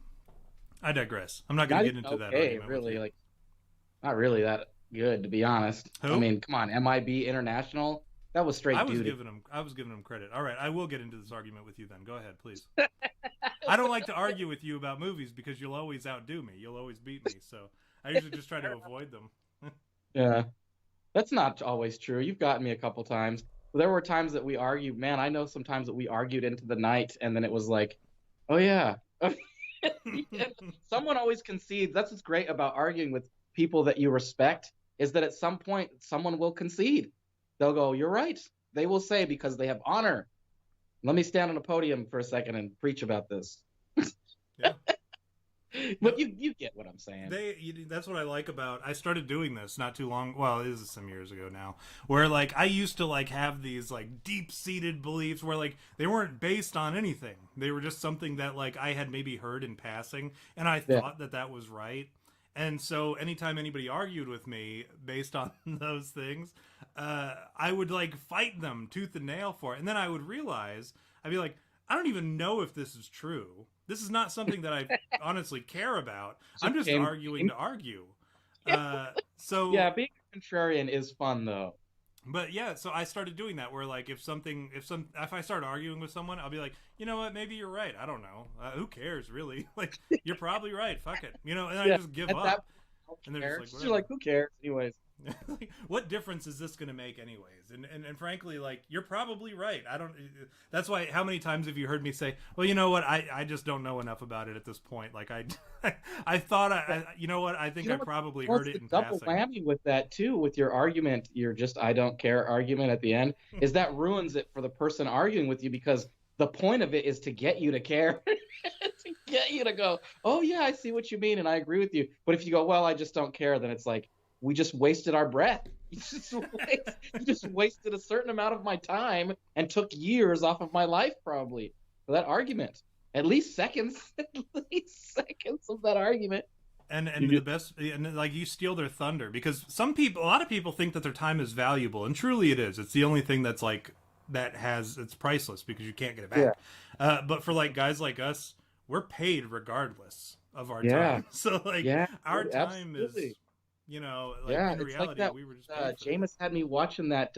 I digress. I'm not going to get into that. Okay, argument really, with you. like, not really that good to be honest. Who? I mean, come on, MIB International. That was straight I was duty. giving him credit. All right, I will get into this argument with you then. Go ahead, please. I don't like to argue with you about movies because you'll always outdo me. You'll always beat me. So I usually just try to avoid them. Yeah, that's not always true. You've gotten me a couple times. There were times that we argued. Man, I know sometimes that we argued into the night, and then it was like, oh yeah. Someone always concedes. That's what's great about arguing with people that you respect is that at some point someone will concede. They'll go, you're right. They will say because they have honor. Let me stand on a podium for a second and preach about this. Yeah. But you get what I'm saying. That's what I like about. I started doing this not too long. Well, it is some years ago now. Where like I used to like have these like deep seated beliefs where like they weren't based on anything. They were just something that like I had maybe heard in passing, and I Yeah. thought that that was right. And so anytime anybody argued with me based on those things, I would like fight them tooth and nail for it. And then I would realize I'd be like, I don't even know if this is true. This is not something that I honestly care about. I'm just arguing to argue. So Yeah, being a contrarian is fun though. but yeah, so I started doing that where like if I start arguing with someone, I'll be like, you know what, maybe you're right. I don't know. Who cares really? Like you're probably right. Fuck it. You know, and I just give up. And they're just like, you're like, who cares? Anyways. Like, what difference is this going to make anyways? And frankly, like you're probably right. I don't. That's why. How many times have you heard me say, well, you know what? I just don't know enough about it at this point. Like I thought you know what? I think I probably heard it in double passing. whammy with that too, with your argument, your just I don't care argument at the end, is that ruins it for the person arguing with you, because the point of it is to get you to care. To get you to go, oh yeah, I see what you mean and I agree with you. But if you go, well, I just don't care, then it's like, we just wasted our breath. You just wasted a certain amount of my time and took years off of my life probably for that argument. At least seconds of that argument. And the best, and like you steal their thunder, because a lot of people think that their time is valuable, and truly it is. It's the only thing that's like it's priceless because you can't get it back. Yeah. But for like guys like us, we're paid regardless of our time. So like our time absolutely. is. You know, like in reality, like that, we were just. Jameis had me watching that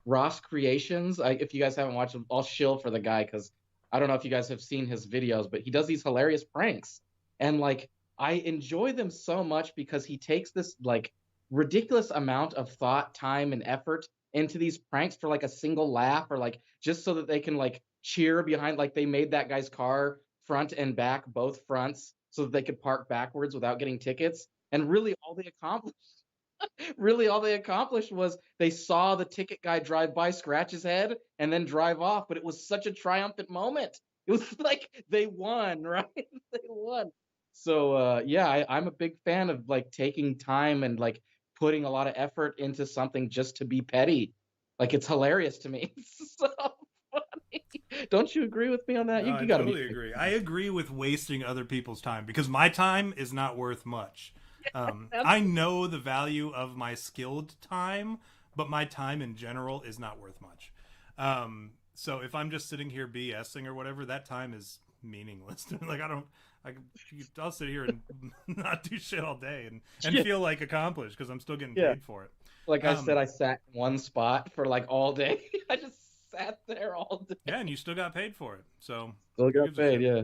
Ross Creations. If you guys haven't watched him, I'll shill for the guy because I don't know if you guys have seen his videos, but he does these hilarious pranks, and like I enjoy them so much because he takes this like ridiculous amount of thought, time, and effort into these pranks for like a single laugh, or like just so that they can like cheer behind. Like they made that guy's car front and back, both fronts, so that they could park backwards without getting tickets. And really all they accomplished was they saw the ticket guy drive by, scratch his head, and then drive off. But it was such a triumphant moment. It was like they won, right? They won. So I'm a big fan of like taking time and like putting a lot of effort into something just to be petty. Like it's hilarious to me. It's so funny. Don't you agree with me on that? No, you gotta totally agree. I agree with wasting other people's time because my time is not worth much. I know the value of my skilled time, but my time in general is not worth much. So if I'm just sitting here BSing or whatever, that time is meaningless. Like I'll sit here and not do shit all day and feel like accomplished because I'm still getting paid for it. Like I said, I sat in one spot for like all day. I just sat there all day. Yeah, and you still got paid for it. So still got paid, yeah.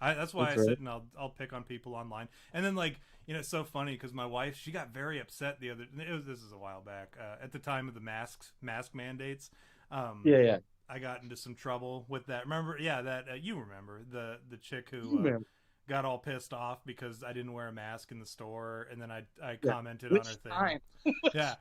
That's why I sit and I'll pick on people online. And then like, you know, it's so funny because my wife, she got very upset this is a while back, at the time of the mask mandates. I got into some trouble with that. Remember? Yeah, you remember the chick who got all pissed off because I didn't wear a mask in the store, and then I commented on her thing. Yeah,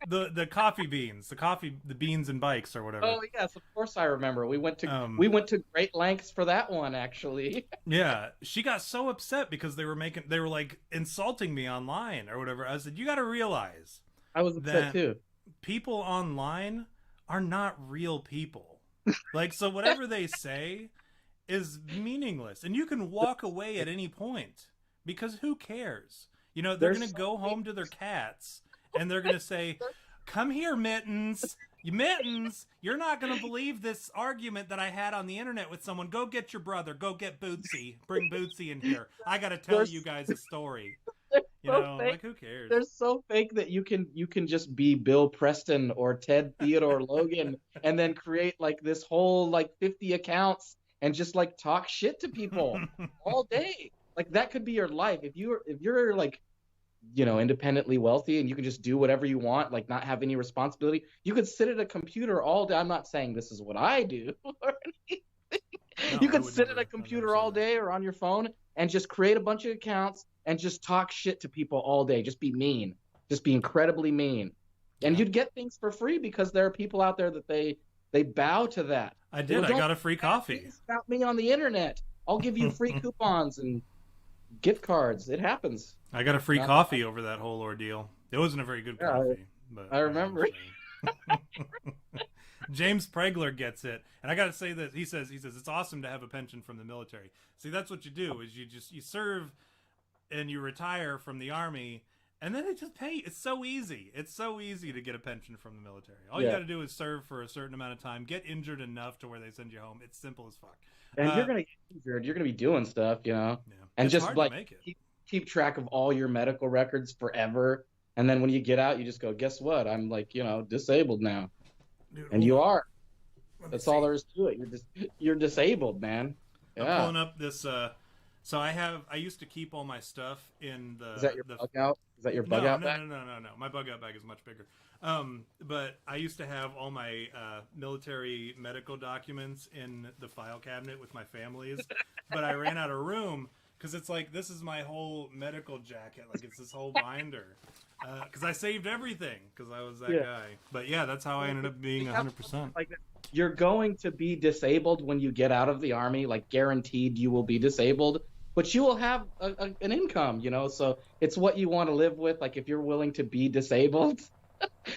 the coffee beans, the beans and bikes or whatever. Oh yes, of course I remember. We went to great lengths for that one actually. Yeah, she got so upset because they were like insulting me online or whatever. I said, you got to realize I was upset too. People online are not real people. Like, so whatever they say is meaningless, and you can walk away at any point because who cares? You know, they're going to go home to their cats and they're going to say, come here, Mittens. Mittens, you're not going to believe this argument that I had on the internet with someone. Go get your brother. Go get Bootsy. Bring Bootsy in here. I got to tell you guys a story. You know, like who cares? They're so fake that you can just be Bill Preston or Ted Theodore Logan and then create like this whole like 50 accounts and just like talk shit to people all day. Like that could be your life. If you're like, you know, independently wealthy and you can just do whatever you want, like not have any responsibility, you could sit at a computer all day. I'm not saying this is what I do or anything. No, you could sit at a computer all day or on your phone and just create a bunch of accounts and just talk shit to people all day. Just be mean. Just be incredibly mean. And you'd get things for free because there are people out there that they bow to that. I did. I got a free coffee. About me on the internet. I'll give you free coupons and gift cards. It happens. I got a free Not, coffee over that whole ordeal. It wasn't a very good yeah, coffee, but I remember. James Pregler gets it, and I got to say that he says it's awesome to have a pension from the military. See, that's what you do is you serve and you retire from the army, and then they just pay. It's so easy. It's so easy to get a pension from the military. All you got to do is serve for a certain amount of time, get injured enough to where they send you home. It's simple as fuck. And you're gonna get injured. You're gonna be doing stuff, Yeah. and It's just hard like to make it. keep track of all your medical records forever. And then when you get out, you just go, guess what? I'm like, disabled now. Dude, And you are. Let me That's see. all there is to it. You're disabled, man. I'm Yeah. pulling up this. So I used to keep all my stuff in the. Is that your bug out? Is that your bug out bag? No. My bug out bag is much bigger. But I used to have all my military medical documents in the file cabinet with my families. But I ran out of room because it's like this is my whole medical jacket. Like it's this whole binder. Because I saved everything because I was that guy. But yeah, that's how I ended up being 100%. Like you're going to be disabled when you get out of the army, like guaranteed you will be disabled. But you will have an income, so it's what you want to live with. Like if you're willing to be disabled,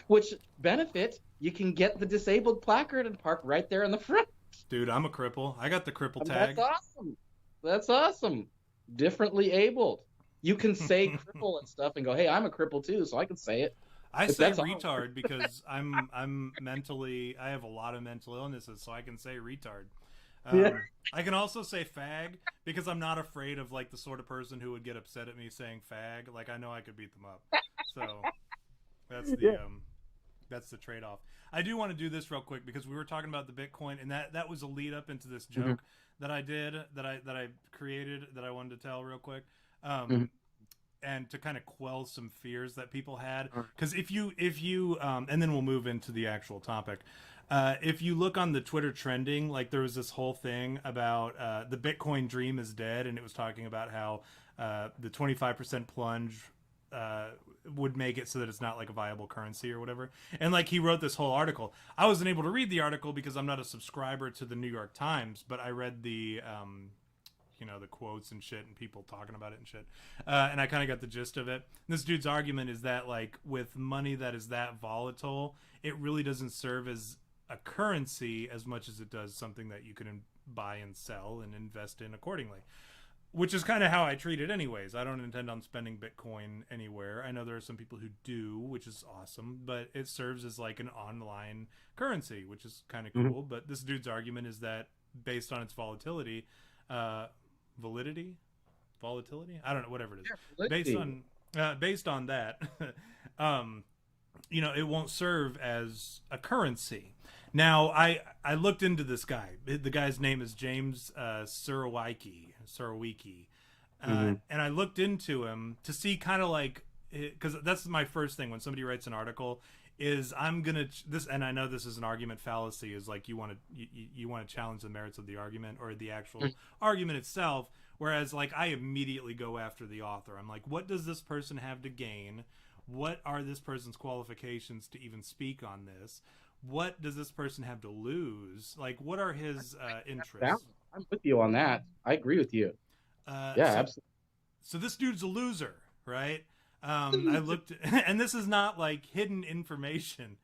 which benefit, you can get the disabled placard and park right there in the front. Dude, I'm a cripple. I got the cripple And tag. That's awesome. Differently abled. You can say cripple and stuff and go, hey, I'm a cripple too, so I can say it. I But say that's retard because I'm mentally, I have a lot of mental illnesses, so I can say retard. I can also say fag because I'm not afraid of like the sort of person who would get upset at me saying fag. Like I know I could beat them up. So that's the trade-off. I do want to do this real quick because we were talking about the Bitcoin, and that was a lead up into this joke that I did that I created that I wanted to tell real quick. And to kind of quell some fears that people had, because if you and then we'll move into the actual topic. If you look on the Twitter trending, like there was this whole thing about the Bitcoin dream is dead, and it was talking about how the 25% plunge would make it so that it's not like a viable currency or whatever. And like he wrote this whole article. I wasn't able to read the article because I'm not a subscriber to the New York Times, but I read the the quotes and shit and people talking about it and shit. And I kind of got the gist of it. This dude's argument is that like with money that is that volatile, it really doesn't serve as a currency as much as it does something that you can buy and sell and invest in accordingly. Which is kind of how I treat it anyways. I don't intend on spending Bitcoin anywhere. I know there are some people who do, which is awesome, but it serves as like an online currency, which is kind of cool. But this dude's argument is that based on its volatility, volatility, I don't know, whatever it is, based on that, it won't serve as a currency. Now I looked into this guy. The guy's name is James Surowiecki, and I looked into him to see kind of like, because that's my first thing when somebody writes an article is I'm gonna this, and I know this is an argument fallacy, is like you want to challenge the merits of the argument or the actual argument itself, whereas like I immediately go after the author. I'm like, what does this person have to gain? What are this person's qualifications to even speak on this? What does this person have to lose? Like, what are his interests? I'm with you on that. I agree with you. Absolutely. So this dude's a loser, right? I looked, and this is not like hidden information.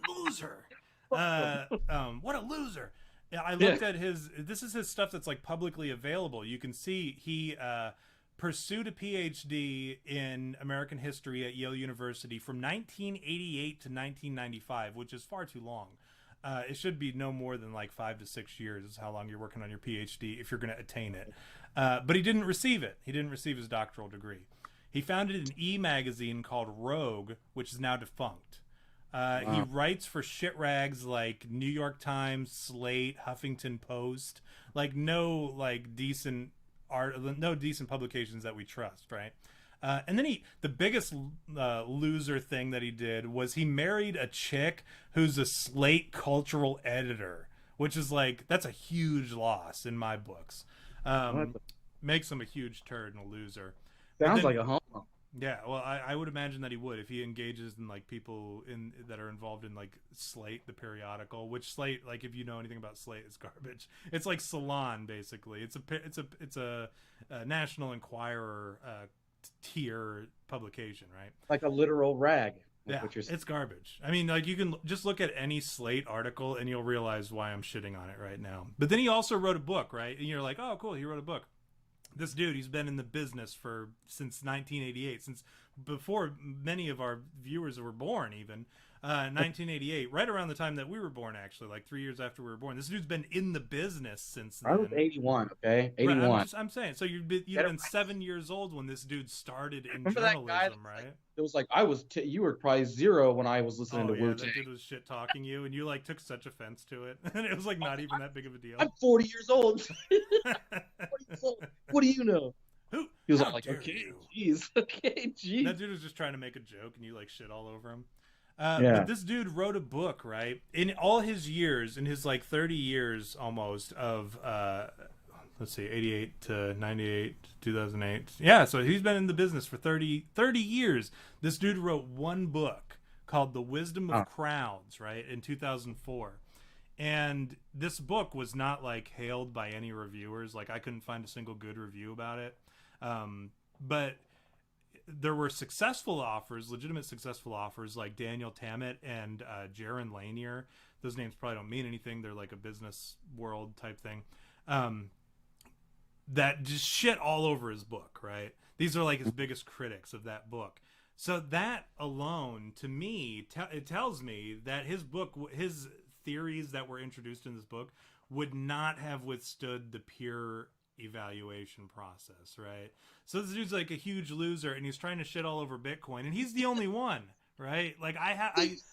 Loser. What a loser. I looked at this is his stuff that's like publicly available. You can see he pursued a PhD in American history at Yale University from 1988 to 1995, which is far too long. It should be no more than like 5 to 6 years is how long you're working on your PhD if you're going to attain it. But he didn't receive it. He didn't receive his doctoral degree. He founded an e-magazine called Rogue, which is now defunct. Wow. He writes for shit rags like New York Times, Slate, Huffington Post, like no like decent art, no decent publications that we trust, right? And then the biggest loser thing that he did was he married a chick who's a Slate cultural editor, which is like, that's a huge loss in my books. Makes him a huge turd and a loser. Sounds like a homo. Yeah, well, I would imagine that he would if he engages in like people in that are involved in like Slate, the periodical. Which Slate, like if you know anything about Slate, is garbage. It's like Salon, basically. It's a National Enquirer tier publication, right? Like a literal rag. Like Yeah, what you're saying. it's garbage. I mean, like you can just look at any Slate article and you'll realize why I'm shitting on it right now. But then he also wrote a book, right? And you're like, oh, cool, he wrote a book. This dude, he's been in the business since 1988, since before many of our viewers were born, even 1988, right around the time that we were born, actually, like 3 years after we were born. This dude's been in the business since I was then. 81, okay? Right, 81. I'm saying. So you'd Get have it been right. 7 years old when this dude started in Remember that guy journalism, like, right? it was like you were probably 0 when I was listening Oh to yeah, Wu-Tang. that dude was shit talking you, and you like took such offense to it, and it was like not even that big of a deal. I'm 40 years old. 40 years old. What do you know? Who? He was How like, dare okay, you? jeez, okay, jeez. That dude was just trying to make a joke, and you like shit all over him. Yeah. But this dude wrote a book, right? In all his years, in his like 30 years almost of, let's see, 88 to 98, 2008. Yeah, so he's been in the business for 30 years. This dude wrote one book called The Wisdom of Crowds, right, in 2004. And this book was not like hailed by any reviewers. Like I couldn't find a single good review about it. But there were successful offers, legitimate successful offers, like Daniel Tammet and Jaron Lanier. Those names probably don't mean anything. They're like a business world type thing. That just shit all over his book, right? These are like his biggest critics of that book. So that alone, to me, it tells me that his book, his theories that were introduced in this book would not have withstood the peer evaluation process, right? So this dude's like a huge loser, and he's trying to shit all over Bitcoin, and he's the only one, right? Like he's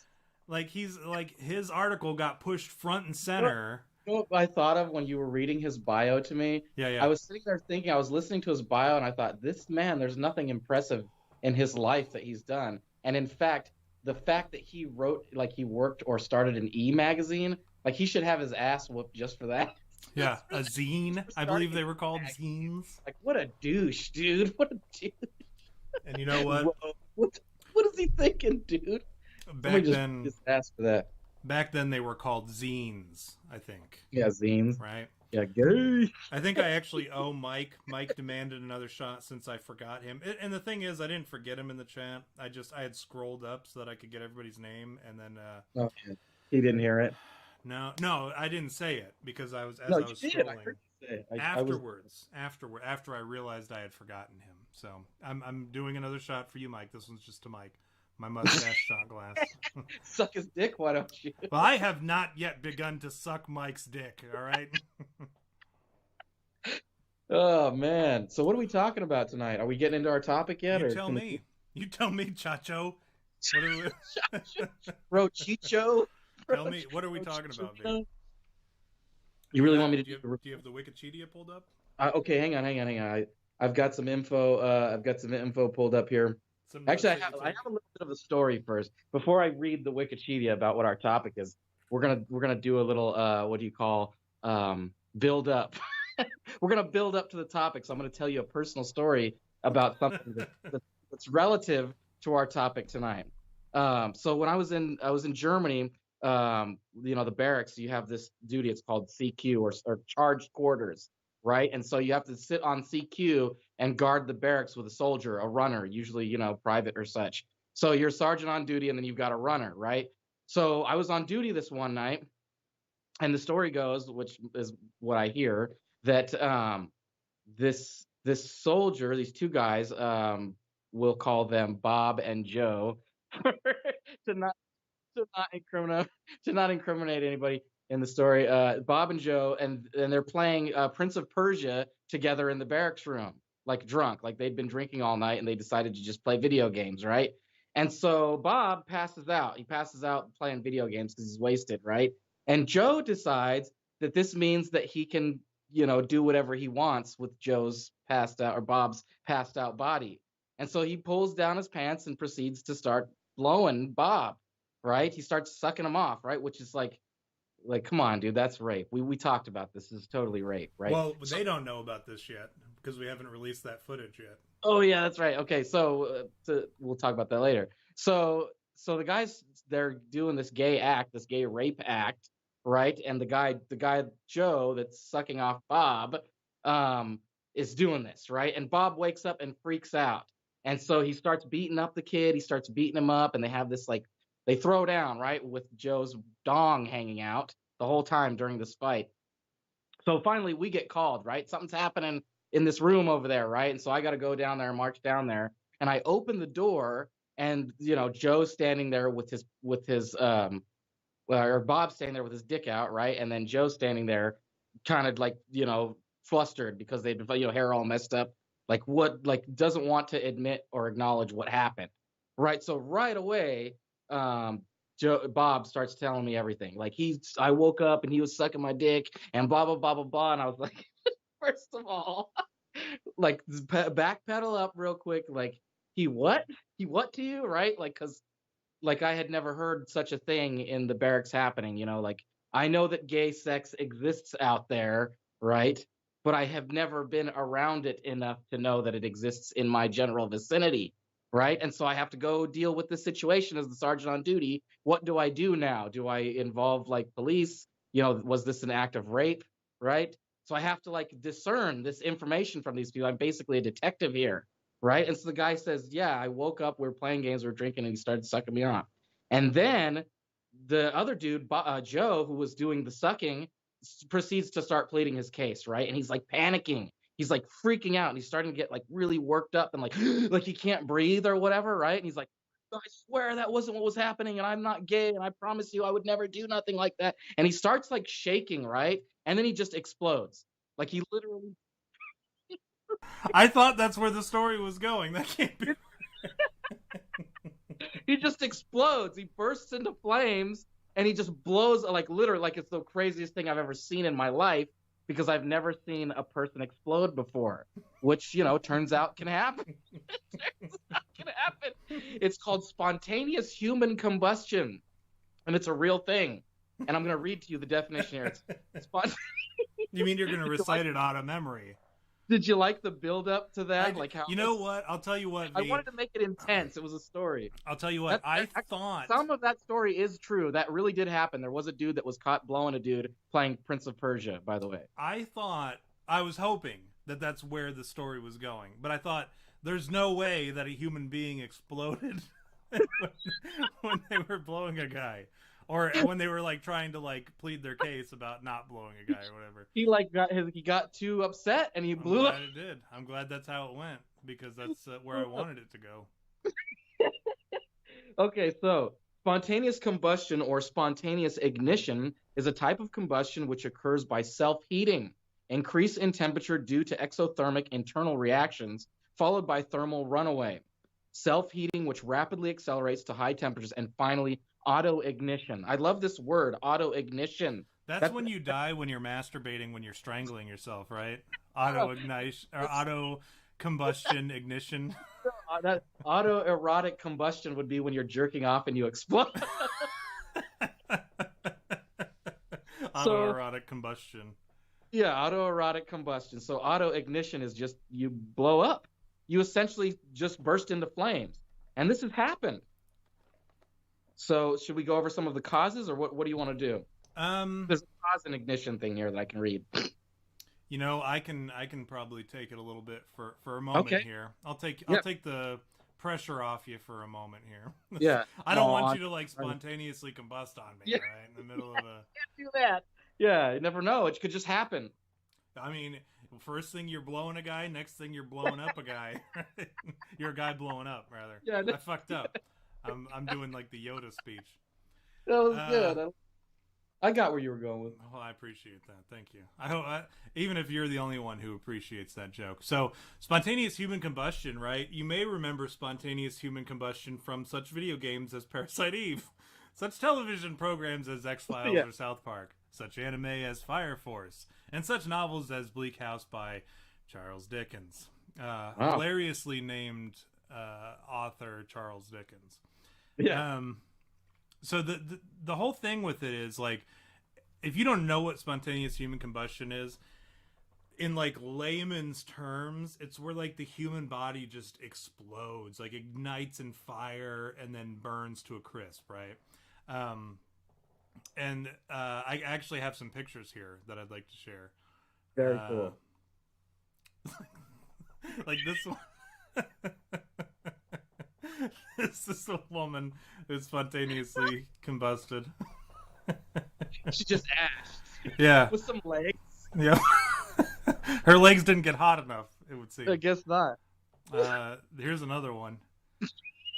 like his article got pushed front and center. You know what I thought of when you were reading his bio to me? Yeah. I was sitting there thinking, I was listening to his bio, and I thought, this man, there's nothing impressive in his life that he's done. And in fact, the fact that he wrote, like he worked or started an e-magazine, like he should have his ass whooped just for that. Yeah, a zine. I believe they were called zines. Like, what a douche, dude. What a douche. And you know what? What is he thinking, dude? Back then, just asked for that. Back then they were called zines, I think. Yeah, zines. Right? Yeah, gay. I think I actually owe Mike. Mike demanded another shot since I forgot him. And the thing is, I didn't forget him in the chat. I had scrolled up so that I could get everybody's name, and then. Okay. He didn't hear it. No, I didn't say it because I was scrolling. I heard you say it. After I realized I had forgotten him. So I'm doing another shot for you, Mike. This one's just to Mike. My mustache shot glass. Suck his dick, why don't you? Well, I have not yet begun to suck Mike's dick, all right? Oh, man. So what are we talking about tonight? Are we getting into our topic yet? You tell me. You tell me, Chacho. What are we... Rochicho? Tell me, what are we talking about, Vic? You really want me to do you have the Wikipedia pulled up? Okay, hang on. I've got some info. I've got some info pulled up here. Actually, I have a little bit of a story first. Before I read the Wikipedia about what our topic is, we're gonna do a little what do you call build up. We're gonna build up to the topic. So I'm gonna tell you a personal story about something that's relative to our topic tonight. So when I was in Germany, the barracks, you have this duty. It's called CQ or charged quarters, right? And so you have to sit on CQ and guard the barracks with a soldier, a runner, usually, private or such. So you're a sergeant on duty, and then you've got a runner, right? So I was on duty this one night, and the story goes, which is what I hear, that this soldier, these two guys, we'll call them Bob and Joe, to not incriminate anybody in the story. Bob and Joe, and they're playing Prince of Persia together in the barracks room, like drunk, like they'd been drinking all night, and they decided to just play video games, right? And so Bob passes out. He passes out playing video games because he's wasted, right? And Joe decides that this means that he can, do whatever he wants with Joe's passed out or Bob's passed out body. And so he pulls down his pants and proceeds to start blowing Bob, right? He starts sucking him off, right? Which is like, come on, dude, that's rape. We talked about this. This is totally rape, right? Well, they don't know about this yet because we haven't released that footage yet. Oh yeah, that's right. Okay, so we'll talk about that later. So the guys, they're doing this gay act, this gay rape act, right? And the guy Joe that's sucking off Bob, um, is doing this, right? And Bob wakes up and freaks out, and so he starts beating up the kid. He starts beating him up, and they have this like they throw down, right, with Joe's dong hanging out the whole time during this fight. So finally we get called, right? Something's happening in this room over there, right? And so I got to go down there and march down there. And I open the door, and Joe's standing there with his or Bob's standing there with his dick out, right? And then Joe's standing there kind of like, flustered because they've been, hair all messed up, like doesn't want to admit or acknowledge what happened. Right. So right away, Bob starts telling me everything. Like I woke up and he was sucking my dick and blah blah blah blah blah. And I was like, first of all, like backpedal up real quick. Like he what? He what to you? Right? Like because like I had never heard such a thing in the barracks happening. Like I know that gay sex exists out there, right? But I have never been around it enough to know that it exists in my general vicinity, right? And so I have to go deal with this situation as the sergeant on duty. What do I do now? Do I involve like police? Was this an act of rape, right? So I have to like discern this information from these people. I'm basically a detective here, right? And so the guy says, "Yeah, I woke up, we were playing games, we were drinking, and he started sucking me off." And then the other dude, Joe, who was doing the sucking, proceeds to start pleading his case, right? And he's like panicking, he's like freaking out, and he's starting to get like really worked up and like like he can't breathe or whatever, right? And he's like, "I swear that wasn't what was happening, and I'm not gay, and I promise you I would never do nothing like that." And he starts like shaking, right? And then he just explodes. Like he literally I thought that's where the story was going. That can't be. he just explodes. He bursts into flames and he just blows, like literally, like it's the craziest thing I've ever seen in my life because I've never seen a person explode before, which turns out can happen. Turns out can happen. It's called spontaneous human combustion, and it's a real thing. And I'm going to read to you the definition here. It's You mean you're going to recite it out of memory? Did you like the build up to that? Like how you know what? I'll tell you what. I wanted to make it intense. It was a story. I'll tell you what. I thought some of that story is true. That really did happen. There was a dude that was caught blowing a dude playing Prince of Persia, by the way. I was hoping that that's where the story was going, but I thought there's no way that a human being exploded when they were blowing a guy. Or when they were like trying to like plead their case about not blowing a guy or whatever. He got too upset and he blew up. I'm glad it did. I'm glad that's how it went because that's where I wanted it to go. Okay, so spontaneous combustion or spontaneous ignition is a type of combustion which occurs by self-heating, increase in temperature due to exothermic internal reactions, followed by thermal runaway. Self-heating, which rapidly accelerates to high temperatures, and finally auto-ignition. I love this word, auto-ignition. That's when you die when you're masturbating, when you're strangling yourself, right? Auto-ignition or auto-combustion ignition. That autoerotic combustion would be when you're jerking off and you explode. Autoerotic combustion. Yeah, autoerotic combustion. So auto-ignition is just you blow up. You essentially just burst into flames. And this has happened. So should we go over some of the causes, or what do you want to do? There's a cause and ignition thing here that I can read. I can probably take it a little bit for a moment here. I'll take the pressure off you for a moment here. Yeah. I don't want you to like spontaneously combust on me, right? In the middle of a can't do that. Yeah, you never know. It could just happen. I mean, first thing you're blowing a guy, next thing you're blowing up a guy. Right? You're a guy blowing up, rather. Yeah, I fucked up. I'm doing like the Yoda speech. That was good. I got where you were going with. Well, I appreciate that. Thank you. I hope even if you're the only one who appreciates that joke. So, spontaneous human combustion, right? You may remember spontaneous human combustion from such video games as Parasite Eve, such television programs as X-Files or South Park, such anime as Fire Force, and such novels as Bleak House by Charles Dickens. Hilariously named author Charles Dickens. Yeah. So the whole thing with it is like, if you don't know what spontaneous human combustion is, in like layman's terms, it's where like the human body just explodes, like ignites in fire and then burns to a crisp, right? And I actually have some pictures here that I'd like to share. Very cool. Like this one. This is a woman who's spontaneously combusted. She just ashed. Yeah. With some legs. Yeah. Her legs didn't get hot enough, it would seem. I guess not. Here's another one.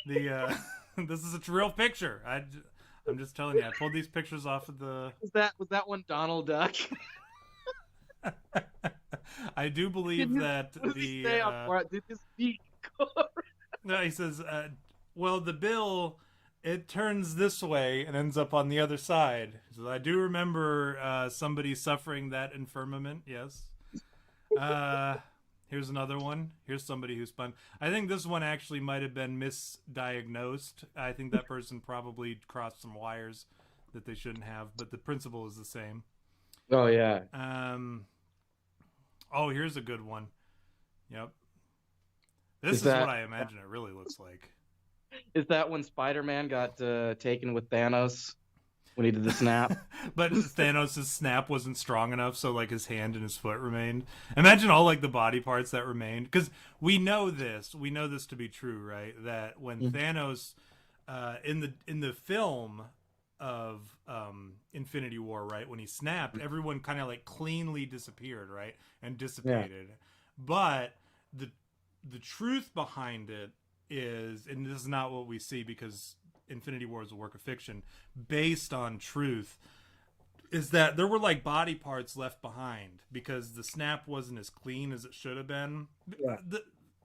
The this is a real picture. I'm just telling you, I pulled these pictures off of the. Was that one Donald Duck? I do believe that the. Did this beak? No, he says, well, the bill, it turns this way and ends up on the other side. So I do remember somebody suffering that infirmament, yes. Here's another one. Here's somebody who spun. I think this one actually might have been misdiagnosed. I think that person probably crossed some wires that they shouldn't have, but the principle is the same. Oh, yeah. Oh, here's a good one. Yep. This is what I imagine it really looks like. Is that when Spider-Man got taken with Thanos when he did the snap? But Thanos' snap wasn't strong enough, so like his hand and his foot remained. Imagine all like the body parts that remained, because we know this to be true, right? That when Thanos, in the film of Infinity War, right, when he snapped, everyone kind of like cleanly disappeared, right, and dissipated. Yeah. But the truth behind it is, and this is not what we see because Infinity War is a work of fiction based on truth, is that there were like body parts left behind because the snap wasn't as clean as it should have been. Yeah.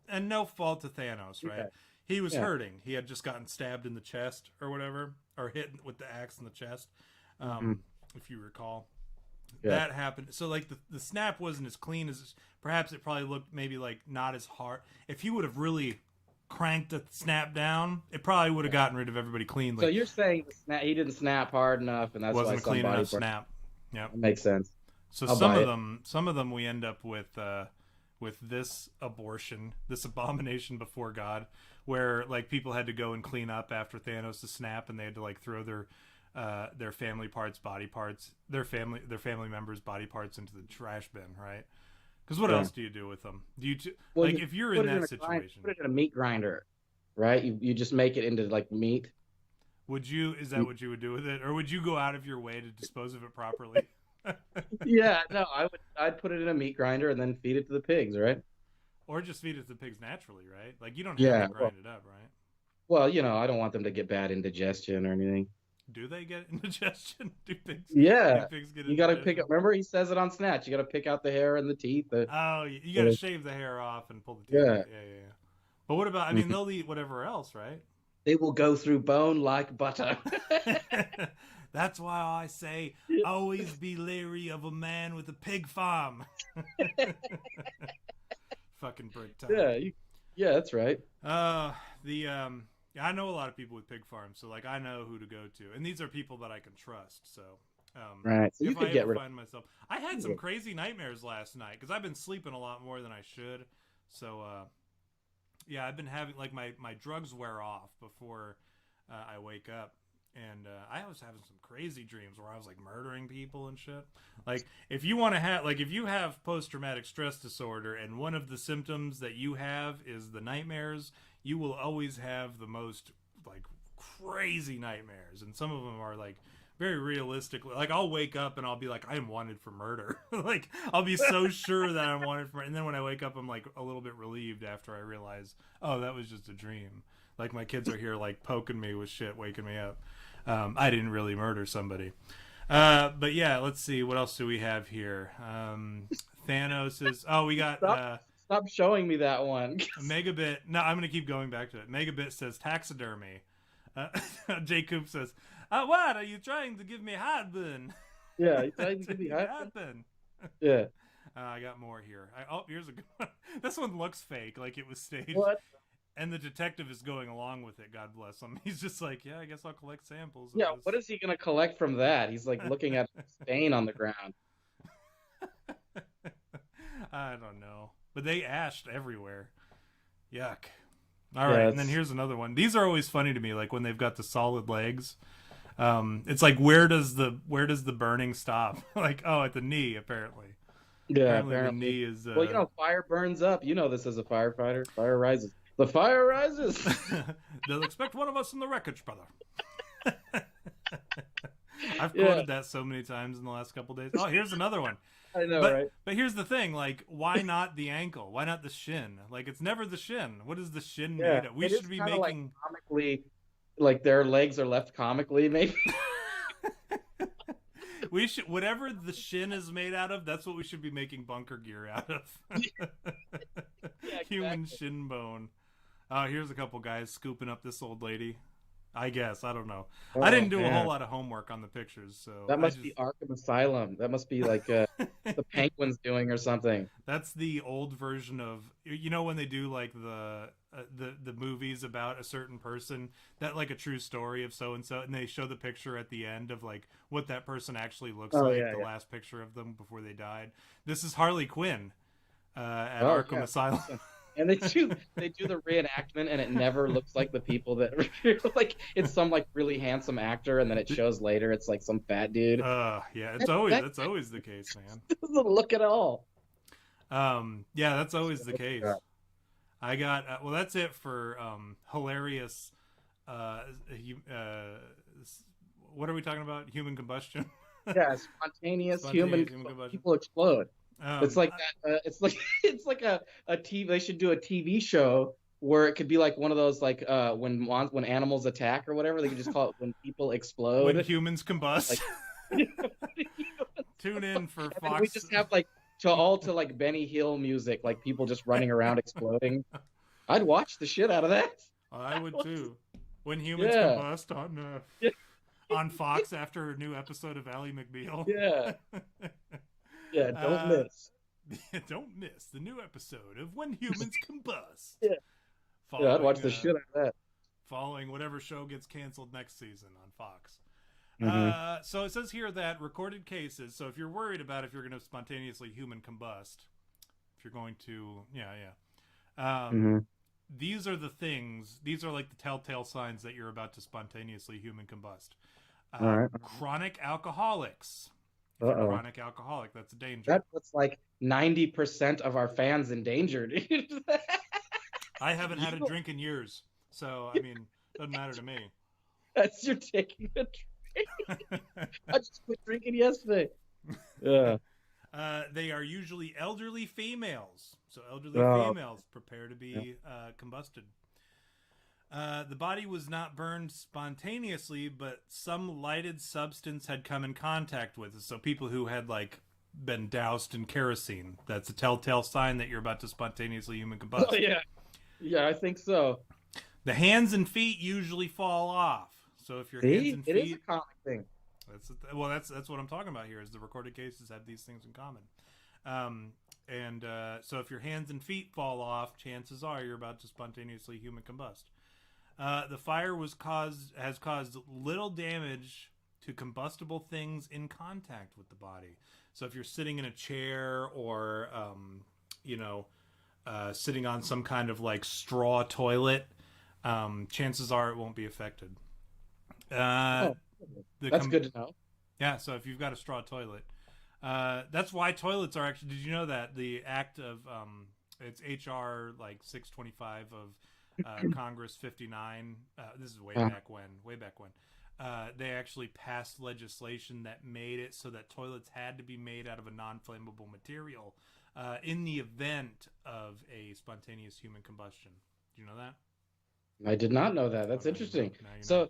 And no fault to Thanos, right? Yeah. He was hurting. He had just gotten stabbed in the chest or whatever, or hit with the axe in the chest, if you recall. Yeah. That happened. So like the snap wasn't as clean as, perhaps it probably looked maybe like not as hard. If he would have really cranked the snap down, it probably would have gotten rid of everybody cleanly. So you're saying he didn't snap hard enough, and that's wasn't why a clean enough snap. Yeah, that makes sense. So some of them we end up with this abortion, this abomination before God, where like people had to go and clean up after Thanos' snap, and they had to like throw their family parts, body parts, their family members' body parts into the trash bin, right? Because what else do you do with them? Do you if you're in that situation, put it in a meat grinder, right? You just make it into like meat. Would you? Is that what you would do with it, or would you go out of your way to dispose of it properly? Yeah, no, I'd put it in a meat grinder and then feed it to the pigs, right? Or just feed it to the pigs naturally, right? Like you don't have to grind it up, right? Well, I don't want them to get bad indigestion or anything. Do they get indigestion? Do pigs? Yeah. Do pigs get you got to pick up. Remember, he says it on Snatch. You got to pick out the hair and the teeth. You got to shave the hair off and pull the teeth. Yeah. But what about? I mean, they'll eat whatever else, right? They will go through bone like butter. That's why I say always be leery of a man with a pig farm. Fucking brick time. Yeah, that's right. I know a lot of people with pig farms, so like I know who to go to, and these are people that I can trust. So, right. So if I ever find myself, I had some crazy nightmares last night because I've been sleeping a lot more than I should. So, I've been having like my drugs wear off before I wake up, and I was having some crazy dreams where I was like murdering people and shit. Like if you want to have, like if you have post-traumatic stress disorder, and one of the symptoms that you have is the nightmares, you will always have the most like crazy nightmares, and some of them are like very realistic. Like I'll wake up and I'll be like, I am wanted for murder. Like I'll be so sure that I'm wanted for, and then when I wake up, I'm like a little bit relieved after I realize, oh, that was just a dream. Like my kids are here like poking me with shit, waking me up. I didn't really murder somebody. But yeah, let's see. What else do we have here? Thanos is... Oh, we got... Stop showing me that one. Megabit... No, I'm going to keep going back to it. Megabit says taxidermy. Jay Coop says, what? Are you trying to give me heartburn? Yeah, you're trying to give me heartburn? Yeah. I got more here. Here's a good one. This one looks fake, like it was staged. What? And the detective is going along with it, God bless him. He's just like, yeah, I guess I'll collect samples. Yeah, what is he going to collect from that? He's like looking at a stain on the ground. I don't know. But they ashed everywhere. Yuck. All Yeah, right, and then here's another one. These are always funny to me, like when they've got the solid legs. It's like where does the burning stop? Like, oh, at the knee, apparently. Yeah, Apparently the knee is Well, fire burns up. You know this as a firefighter. Fire rises. The fire rises. They'll expect one of us in the wreckage, brother. I've quoted that so many times in the last couple days. Oh, here's another one. I know, right? But here's the thing, like, why not the ankle? Why not the shin? Like, it's never the shin. What is the shin made of? We should be making like comically, like their legs are left comically, maybe. We should, whatever the shin is made out of, that's what we should be making bunker gear out of. Human shin bone. Here's a couple guys scooping up this old lady. I guess. I don't know. I didn't do a whole lot of homework on the pictures, so that must be Arkham Asylum. That must be like the Penguins doing or something. That's the old version of, you know, when they do like the movies about a certain person, that like a true story of so and so, and they show the picture at the end of like what that person actually looks like, last picture of them before they died. This is Harley Quinn at Arkham Asylum. And they do the reenactment, and it never looks like the people that like it's some like really handsome actor, and then it shows later it's like some fat dude. Yeah, that's always the case, man. Doesn't look at all. Yeah, that's always the case. I got well. That's it for hilarious. What are we talking about? Human combustion. Yeah, spontaneous human combustion. People explode. It's like that, it's like a TV. They should do a TV show where it could be like one of those like when animals attack or whatever. They could just call it when people explode. When humans combust. Like, tune in for Fox. We just have like to like Benny Hill music, like people just running around exploding. I'd watch the shit out of that. I would too. When humans combust on Fox after a new episode of Ally McBeal. Yeah. Yeah, don't miss. Don't miss the new episode of When Humans Combust. I'd watch the shit out of that. Following whatever show gets canceled next season on Fox. Mm-hmm. So it says here that recorded cases, so if you're worried about if you're going to spontaneously human combust, if you're going to, these are the things, these are like the telltale signs that you're about to spontaneously human combust. Chronic alcoholics. Chronic alcoholic, that's a danger. That puts like 90% of our fans in danger, dude. I haven't had a drink in years, so I mean, doesn't matter to me. That's you're taking a drink. I just quit drinking yesterday. Yeah. They are usually elderly females, so elderly females prepare to be combusted. The body was not burned spontaneously, but some lighted substance had come in contact with it. So people who had like been doused in kerosene, that's a telltale sign that you're about to spontaneously human combust. Oh yeah. Yeah, I think so. The hands and feet usually fall off. So if your hands and feet, it is a common thing. That's what I'm talking about here. Is the recorded cases have these things in common. So if your hands and feet fall off, chances are you're about to spontaneously human combust. The fire has caused little damage to combustible things in contact with the body. So if you're sitting in a chair or, sitting on some kind of like straw toilet, chances are it won't be affected. That's good to know. Yeah, so if you've got a straw toilet, that's why toilets are actually. Did you know that the act of it's HR like 625 of Congress 59? This is way back when. They actually passed legislation that made it so that toilets had to be made out of a non-flammable material in the event of a spontaneous human combustion. Do you know that? I did not know that. That's interesting. So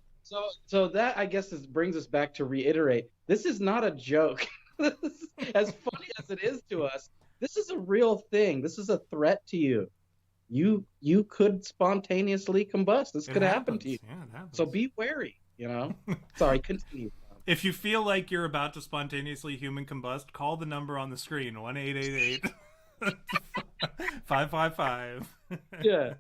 that I guess brings us back to reiterate. This is not a joke. As funny as it is to us, this is a real thing. This is a threat to you. You could spontaneously combust. This could happen to you. Yeah, it happens. So be wary, Sorry, continue. If you feel like you're about to spontaneously human combust, call the number on the screen, 1-888-555. Yeah.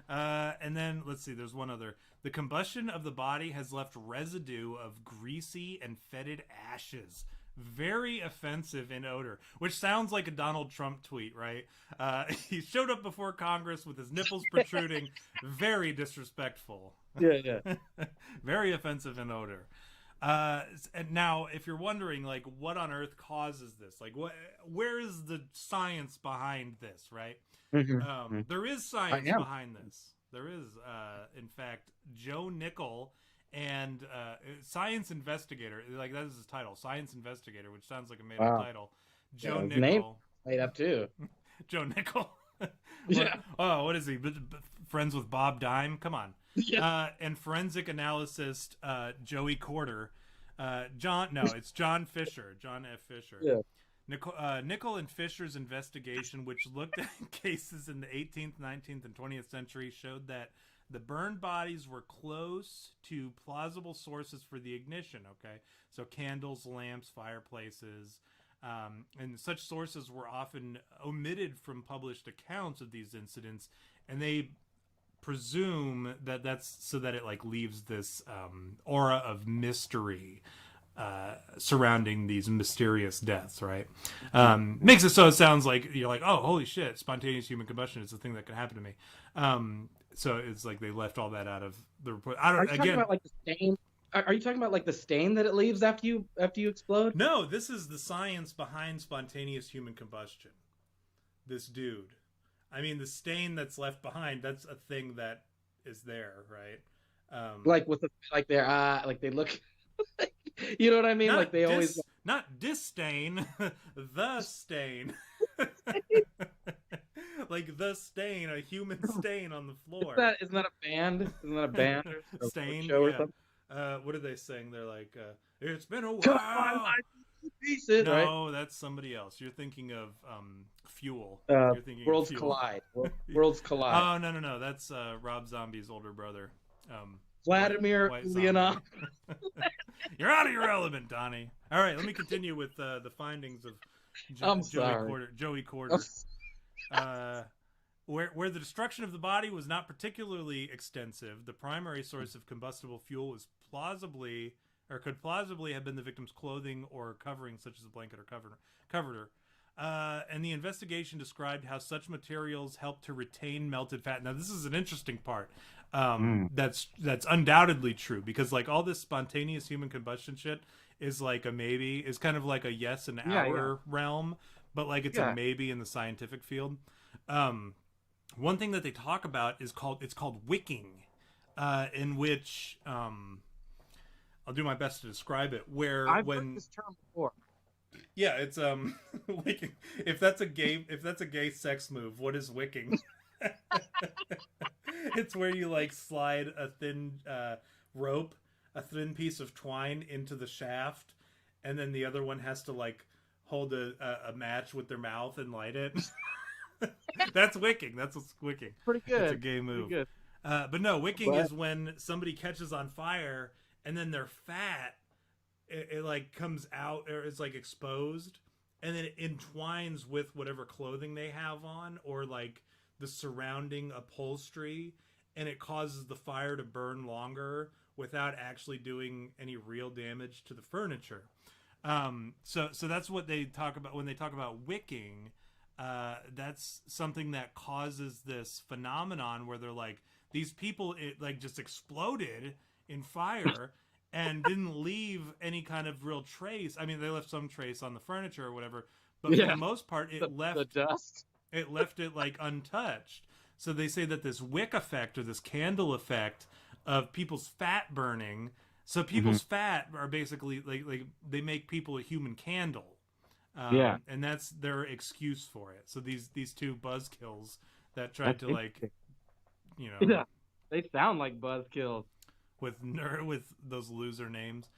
And then, let's see, there's one other. The combustion of the body has left residue of greasy and fetid ashes very offensive in odor, which sounds like a Donald Trump tweet, right? He showed up before Congress with his nipples protruding, very disrespectful. Yeah, yeah. Very offensive in odor. And now, if you're wondering, like, what on earth causes this? Like, where is the science behind this, right? Mm-hmm. There is science behind this. There is, in fact, Joe Nickel and science investigator, like that is his title, science investigator, which sounds like a made-up title. Joe Nickel, name made up too. Joe Nickel. Yeah. What is he? Friends with Bob Dime? Come on. Yeah. And forensic analyst Joey Corder. It's John Fisher. John F. Fisher. Yeah. Nickel and Fisher's investigation, which looked at cases in the 18th, 19th, and 20th century, showed that the burned bodies were close to plausible sources for the ignition. Okay, so candles, lamps, fireplaces. And such sources were often omitted from published accounts of these incidents, and they presume that that's so that it like leaves this aura of mystery surrounding these mysterious deaths, right? Makes it so it sounds like you're like, oh, holy shit, spontaneous human combustion is a thing that could happen to me. So it's like they left all that out of the report. I don't. Are you talking about like the stain? Are you talking about like the stain that it leaves after you explode? No, this is the science behind spontaneous human combustion. This dude. I mean, the stain that's left behind, that's a thing that is there, right? Like with the like they're like they look you know what I mean? Like they always not disdain, the stain. Like the stain, a human stain on the floor. Isn't that a band? Isn't that a band or stain? Show or yeah. something? What are they saying? They're like, it's been a while. Come on, pieces, no, right? that's somebody else. You're thinking of Fuel. You're thinking Worlds of Fuel. Collide. Worlds Collide. Oh, no. That's Rob Zombie's older brother. Vladimir Leonov. You're out of your element, Donnie. All right, let me continue with the findings of Joey Corder. Where the destruction of the body was not particularly extensive, the primary source of combustible fuel was could plausibly have been the victim's clothing or covering, such as a blanket or comforter. And the investigation described how such materials help to retain melted fat. Now, this is an interesting part. That's undoubtedly true, because like all this spontaneous human combustion shit is like a maybe, is kind of like a yes and our realm, but like it's a maybe in the scientific field. One thing that they talk about is called wicking, in which I'll do my best to describe it. Where I've heard this term before. Yeah, it's wicking. If that's a gay sex move, what is wicking? It's where you like slide a thin rope, a thin piece of twine into the shaft, and then the other one has to like hold a match with their mouth and light it. That's wicking. That's what's wicking. Pretty good. It's a gay move. Pretty good. But no, wicking is when somebody catches on fire and then their fat it like comes out, or it's like exposed, and then it entwines with whatever clothing they have on or like the surrounding upholstery, and it causes the fire to burn longer without actually doing any real damage to the furniture. So that's what they talk about when they talk about wicking. That's something that causes this phenomenon where they're like, these people it like just exploded in fire and didn't leave any kind of real trace. I mean, they left some trace on the furniture or whatever, but for the most part, it left the dust. It left it like untouched. So they say that this wick effect or this candle effect of people's fat burning. So people's fat are basically like they make people a human candle. And that's their excuse for it. So these two buzzkills that tried to like, you know, yeah, they sound like buzzkills with those loser names.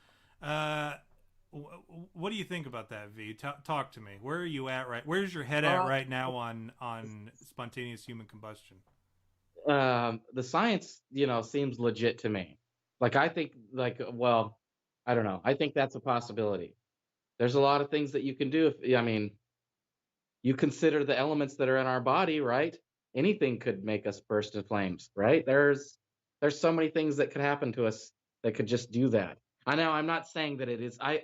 What do you think about that, V? Talk to me. Where are you at where's your head at right now on spontaneous human combustion? The science, seems legit to me. Like I think I don't know. I think that's a possibility. There's a lot of things that you can do you consider the elements that are in our body, right? Anything could make us burst in flames, right? There's so many things that could happen to us that could just do that. I know I'm not saying that it is. I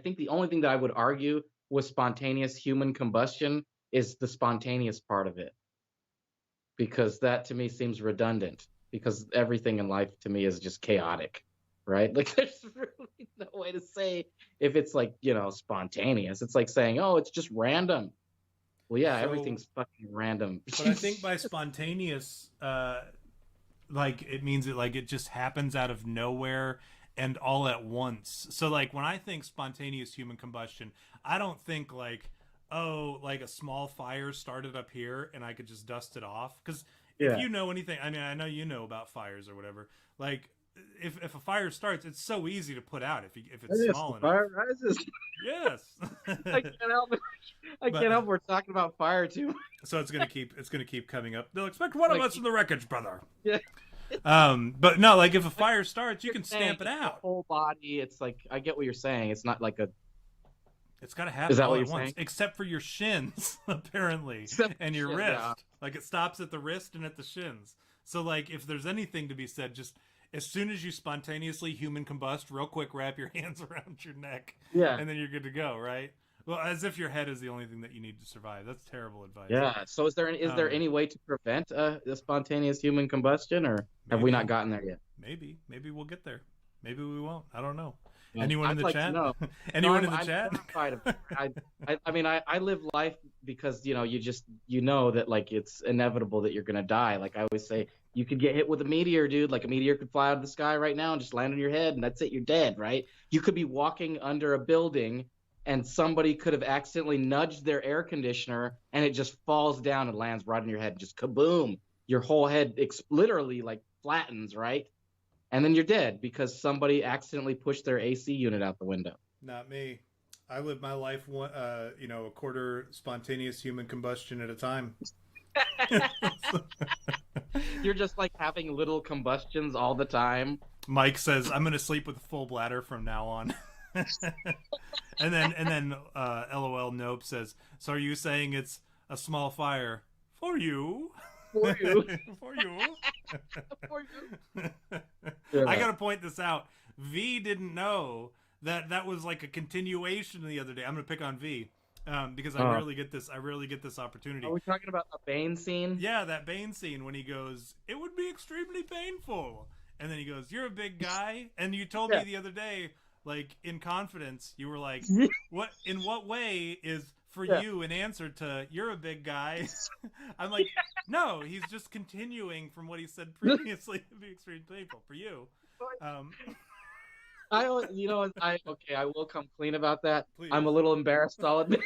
think the only thing that I would argue with spontaneous human combustion is the spontaneous part of it, because that to me seems redundant, because everything in life to me is just chaotic, right? Like there's really no way to say if it's like, spontaneous. It's like saying, "Oh, it's just random." Well, yeah, So, everything's fucking random. but I think by spontaneous, like it means it just happens out of nowhere and all at once. So like when I think spontaneous human combustion, I don't think like, oh, like a small fire started up here and I could just dust it off. Because if Yeah. you know anything, I mean, I know you know about fires or whatever. Like if a fire starts, it's so easy to put out if it's Yes, the small enough. fire rises. Yes. I can't help it. I But can't help. We're talking about fire too. so it's gonna keep coming up. They'll expect one of Like, us in the wreckage, brother. yeah. But no, like if a Like fire starts, you you're can saying, stamp it it's the out. whole body. It's like I get what you're saying. It's not like a. It's got to Is happen that all what at you're once, saying? except for your shins, apparently, Except and your shit, wrist. yeah. Like it stops at the wrist and at the shins. So, like, if there's anything to be said, just as soon as you spontaneously human combust, real quick, wrap your hands around your neck, Yeah. and then you're good to go, right? Well, as if your head is the only thing that you need to survive. That's terrible advice. Yeah. So is there Um, any way to prevent a spontaneous human combustion, or have we not maybe, gotten there yet? maybe we'll get there. Maybe we won't. I don't know. Yeah, Anyone in I'd the like to chat? know. No, Anyone in the I'm chat? terrified of it. I mean, I live life because you know that like it's inevitable that you're gonna die. Like I always say, you could get hit with a meteor, dude. Like a meteor could fly out of the sky right now and just land on your head, and that's it. You're dead, right? You could be walking under a building, and somebody could have accidentally nudged their air conditioner, and it just falls down and lands right on your head, and just kaboom! Your whole head literally like flattens, right? And then you're dead because somebody accidentally pushed their AC unit out the window. Not me. I live my life one, a quarter spontaneous human combustion at a time. You're just like having little combustions all the time. Mike says, "I'm gonna sleep with a full bladder from now on." and then LOL Nope says, "So are you saying it's a small fire for you?" For you. For you. For you. I gotta point this out. V didn't know that was like a continuation the other day. I'm gonna pick on V because I rarely get this. I rarely get this opportunity. Are we talking about the Bane scene? Yeah, that Bane scene when he goes, "It would be extremely painful," and then he goes, "You're a big guy," and you told me the other day, like in confidence, you were like, "What? In what way is?" For you, an answer to "you're a big guy." I'm like, no, he's just continuing from what he said previously to be extremely painful for you. I will come clean about that. Please. I'm a little embarrassed, I'll admit.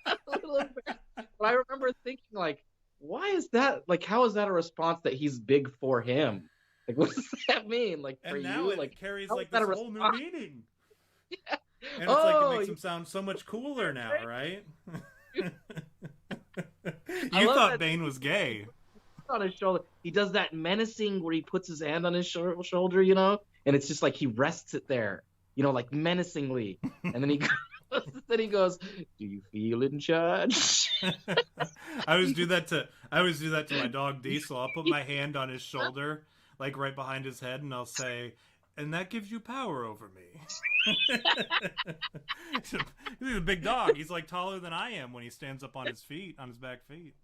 I'm a little embarrassed. But I remember thinking, like, why is that? Like, how is that a response that he's big for him? Like, what does that mean? Like, for and now you, it like, carries how like is that this a whole new response? meaning. Yeah. And it's like it makes him sound so much cooler now, right? You thought that Bane was gay. on his shoulder. He does that menacing where he puts his hand on his shoulder, and it's just like he rests it there, like menacingly, and then he goes, "Do you feel in charge?" I always do that to my dog Diesel. I'll put my hand on his shoulder, like right behind his head, and I'll say, "And that gives you power over me." He's a big dog. He's like taller than I am when he stands up on his back feet.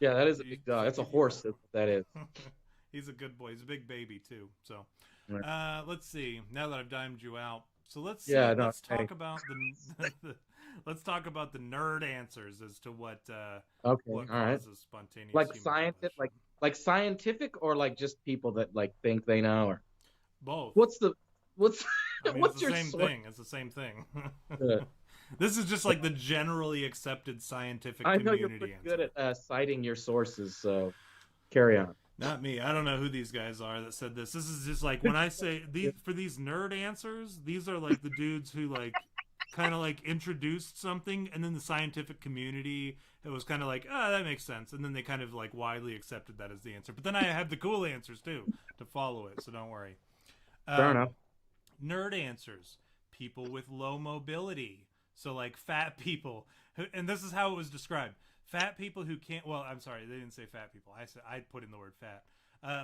Yeah, that is a big dog. That's a horse. That is. He's a good boy. He's a big baby too. So, Right. let's see. Now that I've dimed you out, so let's talk about let's talk about the nerd answers as to what Okay, what all right. causes spontaneous Like human scientific, combustion. like scientific, or like just people that like think they know, or Both. what's I mean, what's it's the your same source? thing. It's the same thing. Uh, This is just like the generally accepted scientific I know you're community pretty answer. good at citing your sources, so carry on. Not me. I don't know who these guys are that said this. This is just like when I say these nerd answers, these are like the dudes who like kind of like introduced something, and then the scientific community it was kind of like, that makes sense, and then they kind of like widely accepted that as the answer. But then I have the cool answers too to follow it, so don't worry. Fair enough. Nerd answers: people with low mobility, so like fat people, and this is how it was described: fat people who can't. Well, I'm sorry, they didn't say fat people. I put in the word fat.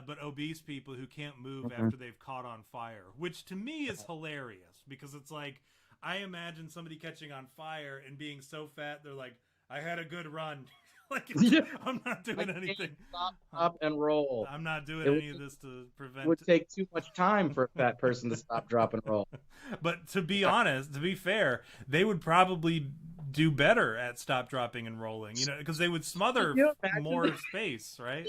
but obese people who can't move Mhm. after they've caught on fire, which to me is hilarious because it's like I imagine somebody catching on fire and being so fat they're like, I had a good run. Like Yeah. I'm not I doing can't anything. stop and roll. I'm not doing It would, any of this to it would prevent. take too much time for a fat person to stop, drop, and roll. But to be honest, to be fair, they would probably do better at stop, dropping, and rolling. You know, because they would smother Can you imagine more space, right?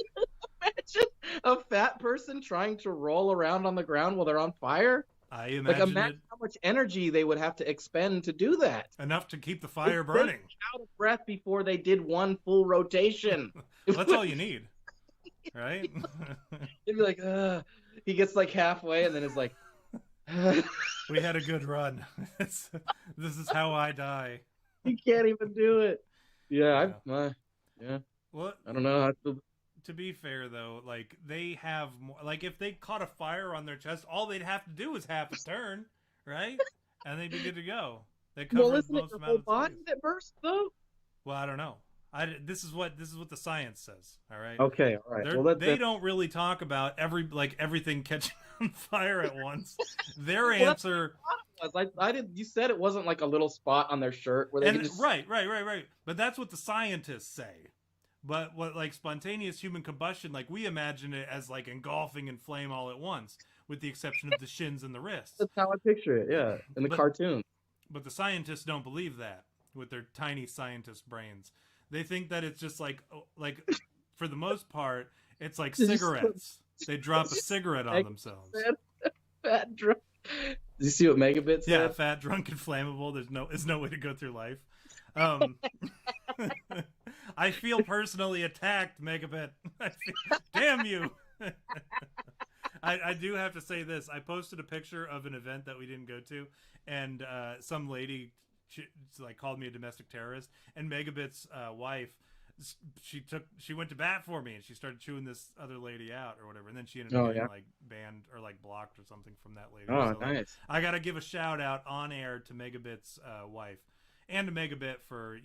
imagine a fat person trying to roll around on the ground while they're on fire? I Like, imagine it imagine how much energy they would have to expend to do that. enough to keep the fire They'd burning. be out of breath before they did one full rotation. Well, that's all you need, right? He'd be like, ugh. He gets like halfway and then is like, We had a good run. This is how I die. he can't even do it. Yeah, Yeah. Well, I don't know. to be fair though, like they have more. Like if they caught a fire on their chest, all they'd have to do is half a turn, right? And they'd be good to go. They cover Well, isn't it most your amount whole of body space. that bursts though? Well, I don't know. This is what the science says. All right. Okay, all right. Well, They don't really talk about everything catching on fire at once. Their Well, that's answer, I did. You said it wasn't like a little spot on their shirt where they and could just right. But that's what the scientists say. But what like spontaneous human combustion, like we imagine it as like engulfing and flame all at once, with the exception of the shins and the wrists. That's how I picture it. Yeah, in the cartoon. But the scientists don't believe that with their tiny scientist brains. They think that it's just like for the most part, it's like cigarettes. They drop a cigarette on themselves. Fat drunk. Did you see what Megabit said? Yeah, fat, drunk, and flammable. There's no way to go through life. I feel personally attacked, Megabit. Damn you. I do have to say this. I posted a picture of an event that we didn't go to, and some lady like called me a domestic terrorist, and Megabit's wife, she went to bat for me, and she started chewing this other lady out or whatever, and then she ended up getting like banned or like blocked or something from that lady. Oh, so, nice. Like, I gotta give a shout out on air to Megabit's wife and to Megabit for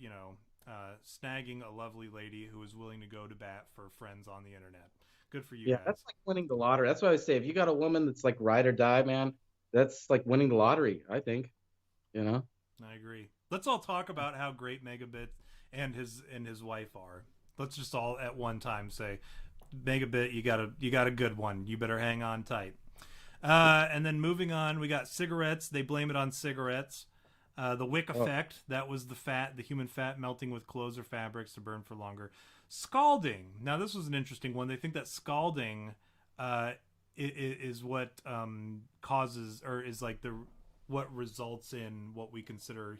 snagging a lovely lady who was willing to go to bat for friends on the internet. Good for you guys. That's like winning the lottery. That's what I always say. If you got a woman that's like ride or die, man, that's like winning the lottery, I think. You know? I agree. Let's all talk about how great Megabit and his wife are. Let's just all at one time say, Megabit, you got a good one. You better hang on tight. And then moving on, we got cigarettes. They blame it on cigarettes. The wick effect, that was the human fat melting with clothes or fabrics to burn for longer. Scalding. Now this was an interesting one. They think that scalding is what causes, or is like what results in what we consider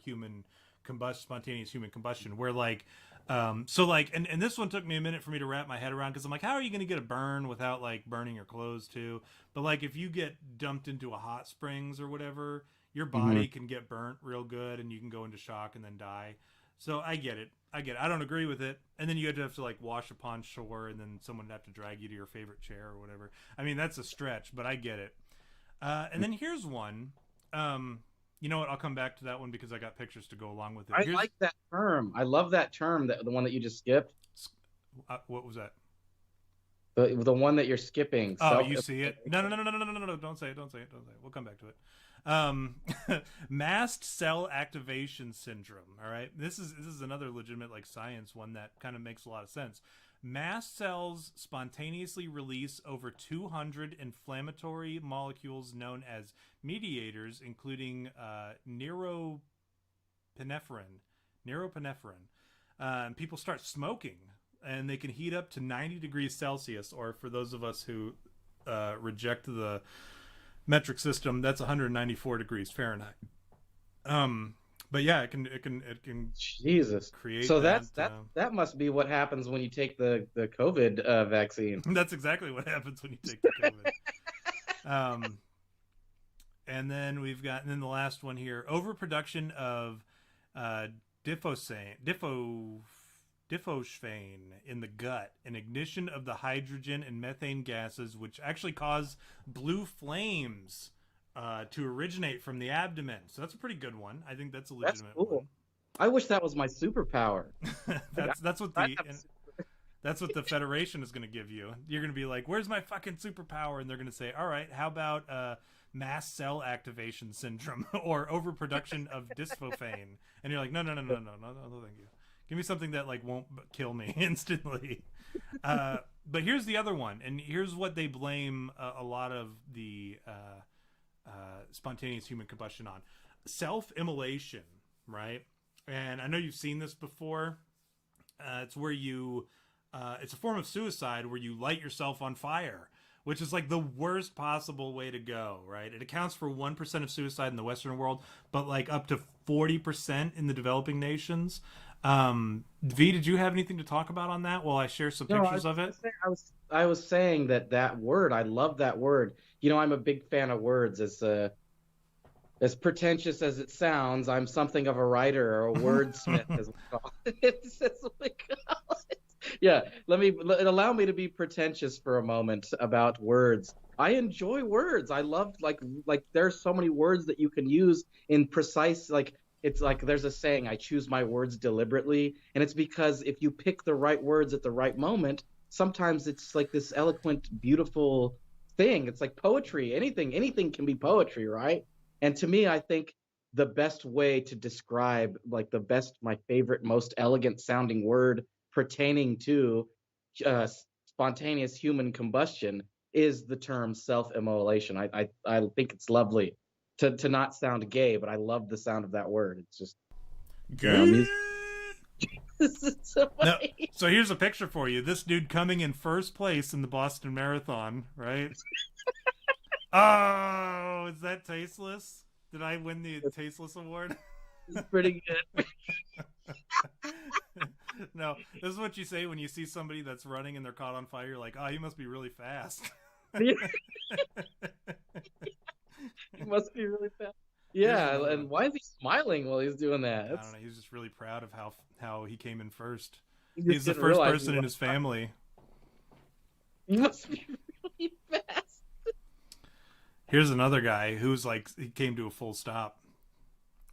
spontaneous human combustion, where like so like and this one took me a minute for me to wrap my head around, because I'm like, how are you going to get a burn without like burning your clothes too? But like if you get dumped into a hot springs or whatever, your body can get burnt real good and you can go into shock and then die. So I get it. I don't agree with it. And then you have to like wash upon shore, and then someone would have to drag you to your favorite chair or whatever. I mean, that's a stretch, but I get it. And then here's one. You know what? I'll come back to that one because I got pictures to go along with it. I like that term. I love that term, the one that you just skipped. What was that? The one that you're skipping. Oh, you see it? No. Don't say it. We'll come back to it. Mast cell activation syndrome. All right. This is another legitimate like science one that kind of makes a lot of sense. Mast cells spontaneously release over 200 inflammatory molecules known as mediators, including neuropinephrine. People start smoking, and they can heat up to 90 degrees Celsius, or for those of us who reject the metric system, that's 194 degrees Fahrenheit. But yeah, it can Jesus create. So that must be what happens when you take the COVID vaccine. That's exactly what happens when you take the COVID. And then the last one here: overproduction of diphosphane in the gut, and ignition of the hydrogen and methane gases, which actually cause blue flames to originate from the abdomen. So that's a pretty good one. I think that's a legitimate That's cool. one. I wish that was my superpower. that's what That's what the Federation is going to give you. You're going to be like, "Where's my fucking superpower?" And they're going to say, "All right, how about mass cell activation syndrome or overproduction of dysphosphane?" And you're like, "No, thank you. Give me something that like won't kill me instantly." But here's the other one, and here's what they blame a lot of the spontaneous human combustion on: self-immolation, right? And I know you've seen this before. It's where you it's a form of suicide where you light yourself on fire, which is like the worst possible way to go, right? It accounts for 1% of suicide in the Western world, but like up to 40% in the developing nations. V, did you have anything to talk about on that while I share some pictures of it? I was saying that word. I love that word. You know, I'm a big fan of words. As pretentious as it sounds, I'm something of a writer or a wordsmith, as we call it. That's what we call it. Yeah, allow me to be pretentious for a moment about words. I enjoy words. I love like there's so many words that you can use in precise like it's like there's a saying, I choose my words deliberately, and it's because if you pick the right words at the right moment, sometimes it's like this eloquent, beautiful thing. It's like poetry. Anything can be poetry, right? And to me, I think the best way to describe my favorite, most elegant sounding word pertaining to spontaneous human combustion is the term self-immolation. I think it's lovely to not sound gay, but I love the sound of that word. It's just music. This is so funny. No, so here's a picture for you. This dude coming in first place in the Boston Marathon, right? Oh, is that tasteless? Did I win the tasteless award? It's pretty good. No, this is what you say when you see somebody that's running and they're caught on fire. You're like, "Oh, you must be really fast." He must be really fast. Yeah, and why is he smiling while he's doing that? I don't know. He's just really proud of how he came in first. He He's the first person in his family. He must be really fast. Here's another guy who's like, he came to a full stop.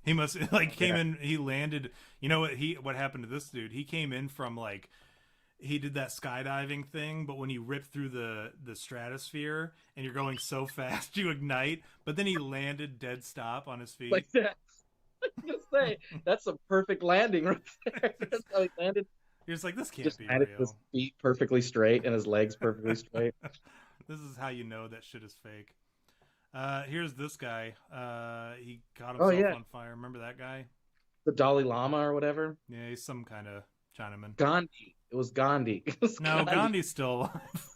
He must came in. He landed. You know what happened to this dude? He came in from like, he did that skydiving thing, but when he ripped through the stratosphere and you're going so fast you ignite, but then he landed dead stop on his feet. Like that. I was gonna say that's a perfect landing right there. That's how he landed. You're just like, this can't Just be landed real. his feet perfectly straight and his legs perfectly straight. This is how you know that shit is fake. Here's this guy. He caught himself on fire. Remember that guy? The Dalai Lama or whatever? Yeah, he's some kind of Chinaman. Gandhi. It was Gandhi. No, Gandhi's still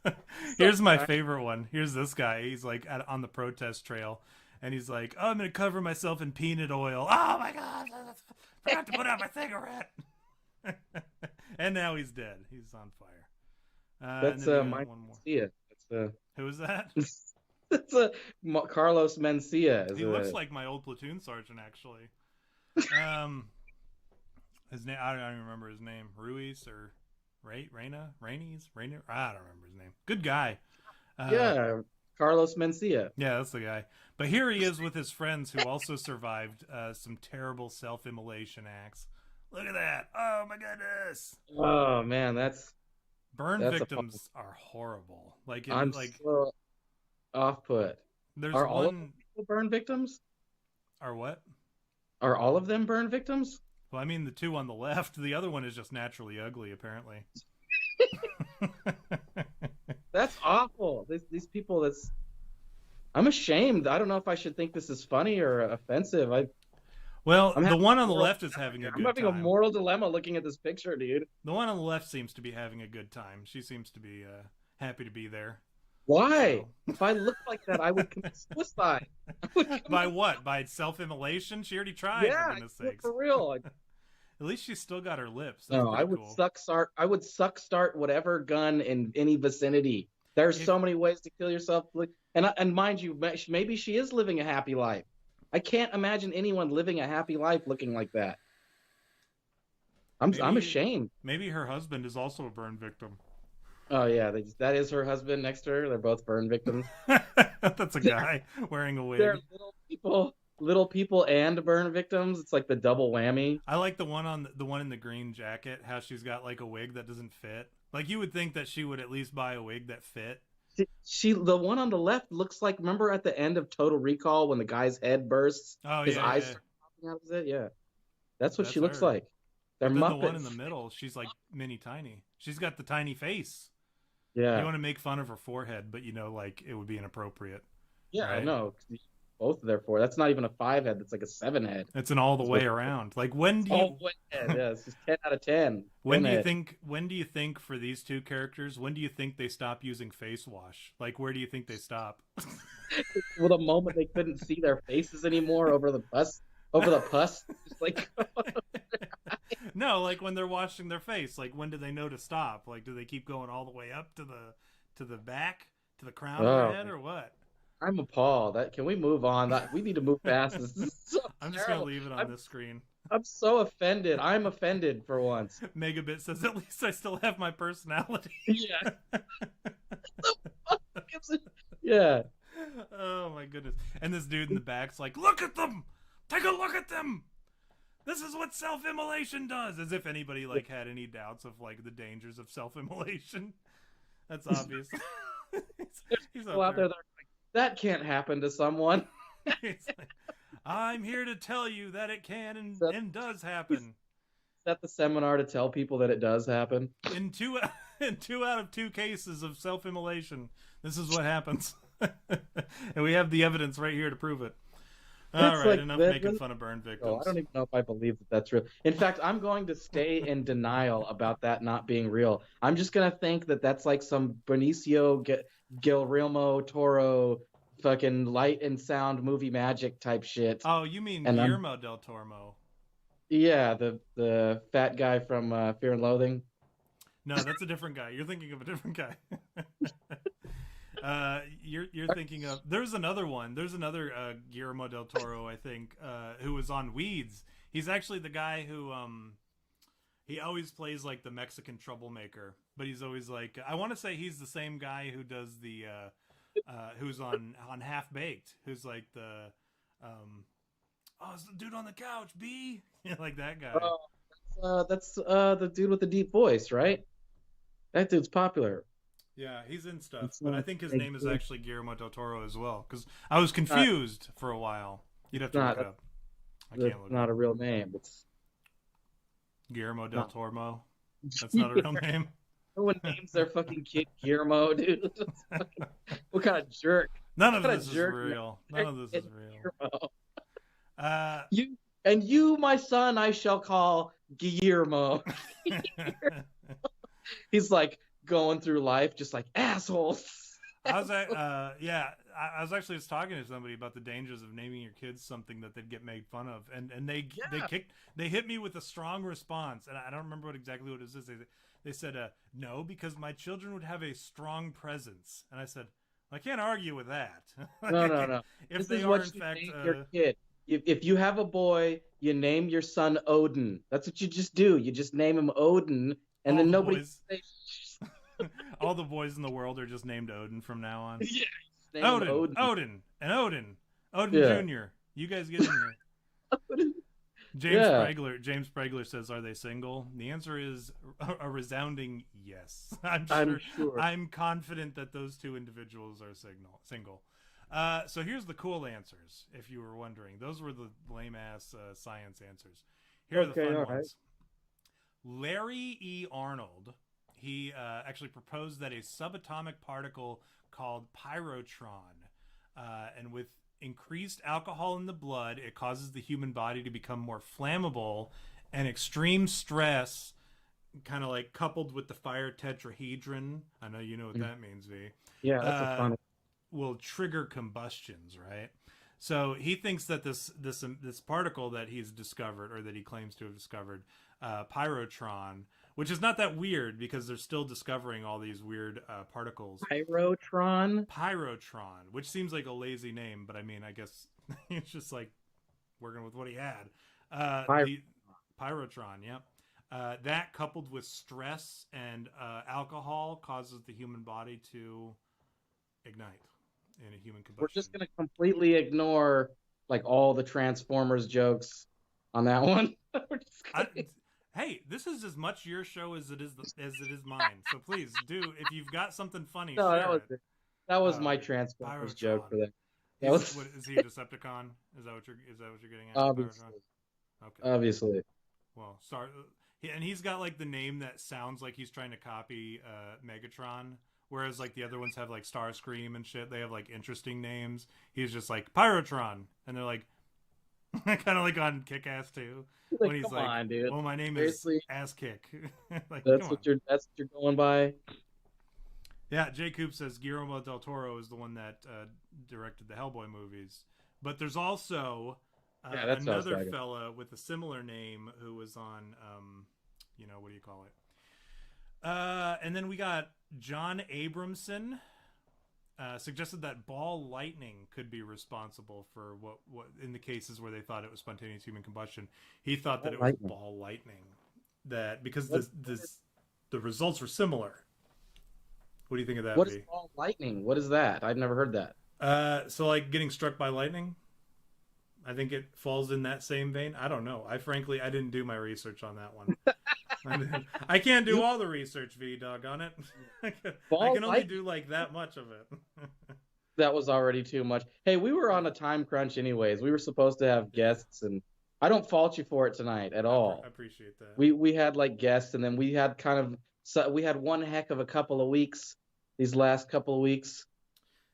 alive. Here's my favorite one. Here's this guy. He's like on the protest trail, and he's like, "Oh, I'm going to cover myself in peanut oil. Oh, my God. I forgot to put out my cigarette." And now he's dead. He's on fire. That's my Mencia. Who is that? It's Carlos Mencia. He looks like my old platoon sergeant, actually. His name, I don't even remember his name. Ruiz or Rainer? I don't remember his name. Good guy. Yeah, Carlos Mencia. Yeah, that's the guy. But here he is with his friends who also survived some terrible self-immolation acts. Look at that. Oh, my goodness. Oh, man, Burn victims are horrible. I'm so off-put. Are all of them people burn victims? Are what? Are all of them burn victims? Well, I mean, the two on the left. The other one is just naturally ugly, apparently. That's awful. These people, I'm ashamed. I don't know if I should think this is funny or offensive. The one on the left is having a good time. I'm having a moral dilemma looking at this picture, dude. The one on the left seems to be having a good time. She seems to be happy to be there. Why? So. If I looked like that, I would commit suicide. By what? By self-immolation? She already tried. Yeah, for goodness sakes. For real. At least she's still got her lips. That's I would cool. I would suck start whatever gun in any vicinity. There's so many ways to kill yourself. And mind you, maybe she is living a happy life. I can't imagine anyone living a happy life looking like that. I'm ashamed. Maybe her husband is also a burn victim. Oh yeah, that is her husband next to her. They're both burn victims. That's a guy wearing a wig. They're little people and burn victims. It's like the double whammy. I like the one in the green jacket. How she's got like a wig that doesn't fit. Like you would think that she would at least buy a wig that fit. The one on the left looks like, remember at the end of Total Recall when the guy's head bursts, Oh his yeah, eyes yeah, start popping out of it? Yeah. That's what that's she looks her. like. They're But then the one in the Muppets. middle, she's like mini tiny. She's got the tiny face. You Yeah. want to make fun of her forehead, but like it would be inappropriate, Yeah, right? no. Both of their four. That's not even a 5 head. That's like a 7 head. It's an all the That's way what around. Like when do oh you head. Yeah, it's just 10 out of 10. when 10 do you head. think when do you think for these two characters, when do you think they stop using face wash? Like where do you think they stop? Well, the moment they couldn't see their faces anymore over the pus, just like No, like when they're washing their face, like when do they know to stop? Like do they keep going all the way up to the back, to the crown of their oh, head or what? I'm appalled. That can we move on? That we need to move past this. This is so I'm just gonna terrible. leave it on I'm this screen. I'm so offended. I'm offended for once. Megabit says, "At least I still have my personality." Yeah. Yeah. Oh my goodness! And this dude in the back's like, "Look at them! Take a look at them! This is what self-immolation does." As if anybody like had any doubts of like the dangers of self-immolation. That's obvious. he's People out there that are like, that can't happen to someone. He's like, I'm here to tell you that it can and does happen. Set the seminar to tell people that it does happen. In two out of 2 cases of self-immolation, this is what happens. And we have the evidence right here to prove it. All right, like, enough making fun of burn victims. I don't even know if I believe that that's real. In fact, I'm going to stay in denial about that not being real. I'm just going to think that that's like some Benicio Guillermo Toro fucking light and sound movie magic type shit. Oh, you mean Guillermo del Toro? Yeah, the fat guy from Fear and Loathing. No, that's a different guy. You're thinking of a different guy. You're thinking of there's another one. There's another Guillermo del Toro, I think, who was on Weeds. He's actually the guy who he always plays like the Mexican troublemaker, but he's always like I want to say he's the same guy who does the who's on Half Baked, who's like the oh, it's the dude on the couch, B, like that guy. That's the dude with the deep voice, right? That dude's popular. Yeah, he's in stuff, but I think his name is actually Guillermo del Toro as well. Because I was confused for a while. You'd have to look up. I can't look. Not a real name. It's Guillermo del Toro. That's not a real name. No one names their fucking kid Guillermo, dude. What kind of jerk? None of this is real. None of this is real. You, my son, I shall call Guillermo. He's like going through life just like assholes. I was actually just talking to somebody about the dangers of naming your kids something that they'd get made fun of, and they hit me with a strong response, and I don't remember exactly what it is. They said no, because my children would have a strong presence, and I said I can't argue with that. No. If this they are in fact your kid. If you have a boy, you name your son Odin. That's what you just do. You just name him Odin, and then nobody. All the boys in the world are just named Odin from now on. Yeah, Odin Jr. You guys get in here. James Pregler says, "Are they single?" The answer is a resounding yes. I'm sure. I'm confident that those two individuals are single. So here's the cool answers. If you were wondering, those were the lame ass science answers. Here are the fun ones. Right. Larry E. Arnold. He actually proposed that a subatomic particle called pyrotron, and with increased alcohol in the blood, it causes the human body to become more flammable, and extreme stress, kind of like coupled with the fire tetrahedron. I know you know what that means, V. Yeah, that's a fun. Will trigger combustions, right? So he thinks that this particle that he's discovered, or that he claims to have discovered, pyrotron, which is not that weird because they're still discovering all these weird particles. Pyrotron, which seems like a lazy name, but I mean, I guess it's just like working with what he had. Pyrotron, yep. That coupled with stress and alcohol causes the human body to ignite in a human combustion. We're just going to completely ignore like all the Transformers jokes on that one. Hey, this is as much your show as it is mine. So please do, if you've got something funny, No, share it. that was my Transformers joke Pyrotron. for that. That He's was what is he a Decepticon? Is that what you're getting at? obviously, Pyrotron. Okay. obviously. Well, sorry. And he's got like the name that sounds like he's trying to copy Megatron, whereas like the other ones have like Starscream and shit. They have like interesting names. He's just like Pyrotron, and they're like kind of like on Kick-Ass too. When he's Come like, on, dude. "Well, my name Seriously? is Ass Kick." Like, That's come what on. you're going by. Yeah, Jay Coop says Guillermo del Toro is the one that directed the Hellboy movies, but there's also That's another fella with a similar name who was on, what do you call it? And then we got John Abramson suggested that ball lightning could be responsible for what in the cases where they thought it was spontaneous human combustion. He thought that it was ball lightning, that because the results were similar. What do you think of that? What is ball lightning? What is that? I've never heard that. So like getting struck by lightning. I think it falls in that same vein. I don't know. I didn't do my research on that one. I can't do all the research, V, doggone it. I can only do like that much of it. That was already too much. Hey, we were on a time crunch anyways. We were supposed to have guests, and I don't fault you for it tonight at all. I appreciate that. We had like guests, and then we had we had one heck of a couple of weeks. These last couple of weeks,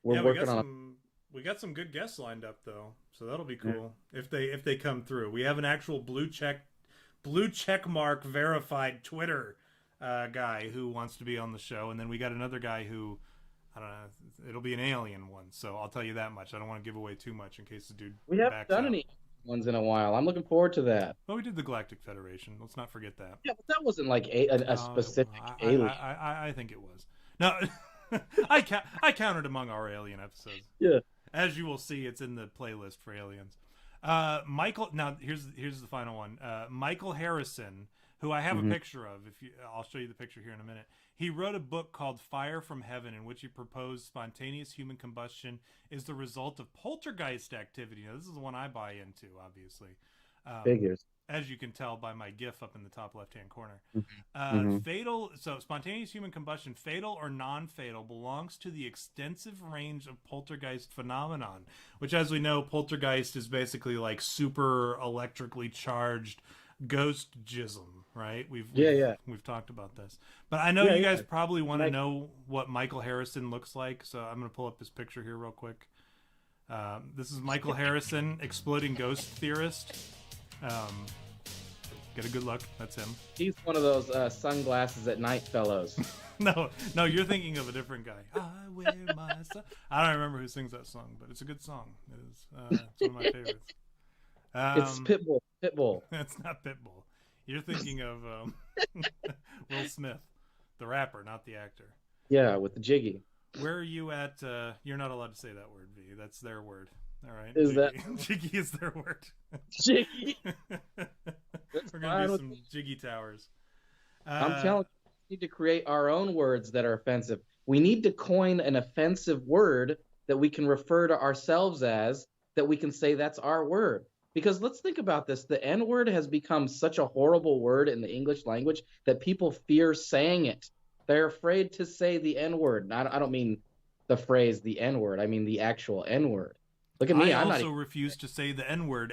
we're working on. We got some good guests lined up though, so that'll be cool if they come through. We have an actual blue check mark verified Twitter guy who wants to be on the show, and then we got another guy who, I don't know, it'll be an alien one. So I'll tell you that much. I don't want to give away too much in case the dude. We haven't done any ones in a while. I'm looking forward to that. Well, we did the Galactic Federation. Let's not forget that. Yeah, but that wasn't like a specific alien. I think it was. No, I counted among our alien episodes. Yeah. As you will see, it's in the playlist for aliens. Michael. Now here's the final one. Michael Harrison, who I have a picture of. I'll show you the picture here in a minute. He wrote a book called Fire from Heaven, in which he proposed spontaneous human combustion is the result of poltergeist activity. Now, this is the one I buy into, obviously. Figures. As you can tell by my GIF up in the top left-hand corner. Mm-hmm. So spontaneous human combustion, fatal or non-fatal, belongs to the extensive range of poltergeist phenomenon, which, as we know, poltergeist is basically like super electrically charged ghost jism, right? We've talked about this. But I know you guys probably want to know what Michael Harrison looks like, so I'm going to pull up his picture here real quick. This is Michael Harrison, exploding ghost theorist. Get a good look. That's him. He's one of those sunglasses at night fellows. No, you're thinking of a different guy. I wear my I don't remember who sings that song, but it's a good song. It is. It's one of my favorites. It's Pitbull. That's not Pitbull. You're thinking of Will Smith, the rapper, not the actor. Yeah, with the jiggy. Where are you at? You're not allowed to say that word, V. That's their word. All right. Is that jiggy is their word? Jiggy. We're gonna do some jiggy towers. I'm telling you, we need to create our own words that are offensive. We need to coin an offensive word that we can refer to ourselves as, that we can say that's our word. Because let's think about this. The N-word has become such a horrible word in the English language that people fear saying it. They're afraid to say the N-word. I don't mean the phrase the N-word. I mean the actual N-word. Look at me. I also refuse to say the N-word.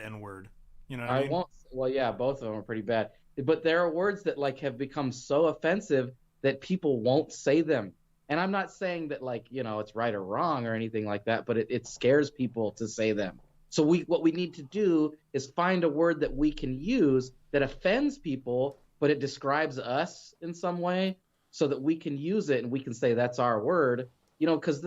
You know what I mean? won't. Well, yeah, both of them are pretty bad. But there are words that like have become so offensive that people won't say them. And I'm not saying that it's right or wrong or anything like that, but it scares people to say them. So what we need to do is find a word that we can use that offends people, but it describes us in some way so that we can use it and we can say that's our word, because,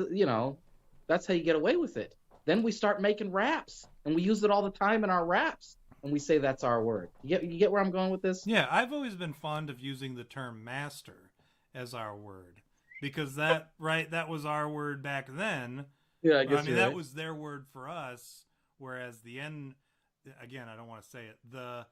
that's how you get away with it. Then we start making raps and we use it all the time in our raps and we say that's our word. You get where I'm going with this? Yeah, I've always been fond of using the term master as our word because that was our word back then. Yeah, I guess that was their word for us. Whereas the again, I don't want to say it, the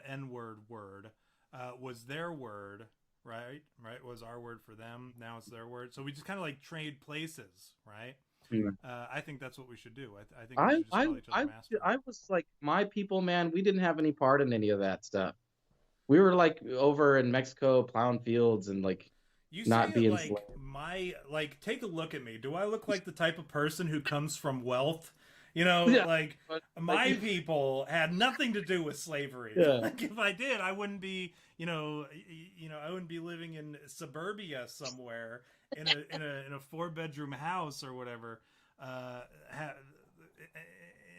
N-word was their word, right? Right? Was our word for them. Now it's their word. So we just kind of like trade places, right? Yeah. I think that's what we should do. I think we should just call each other master. I was like, my people, man, we didn't have any part in any of that stuff. We were like over in Mexico plowing fields and like You say not it being like slave. take a look at me. Do I look like the type of person who comes from wealth? You know, Yeah, like but like my people had nothing to do with slavery. yeah, Like if I did, I wouldn't be, I wouldn't be living in suburbia somewhere in a 4-bedroom house or whatever. Uh, ha-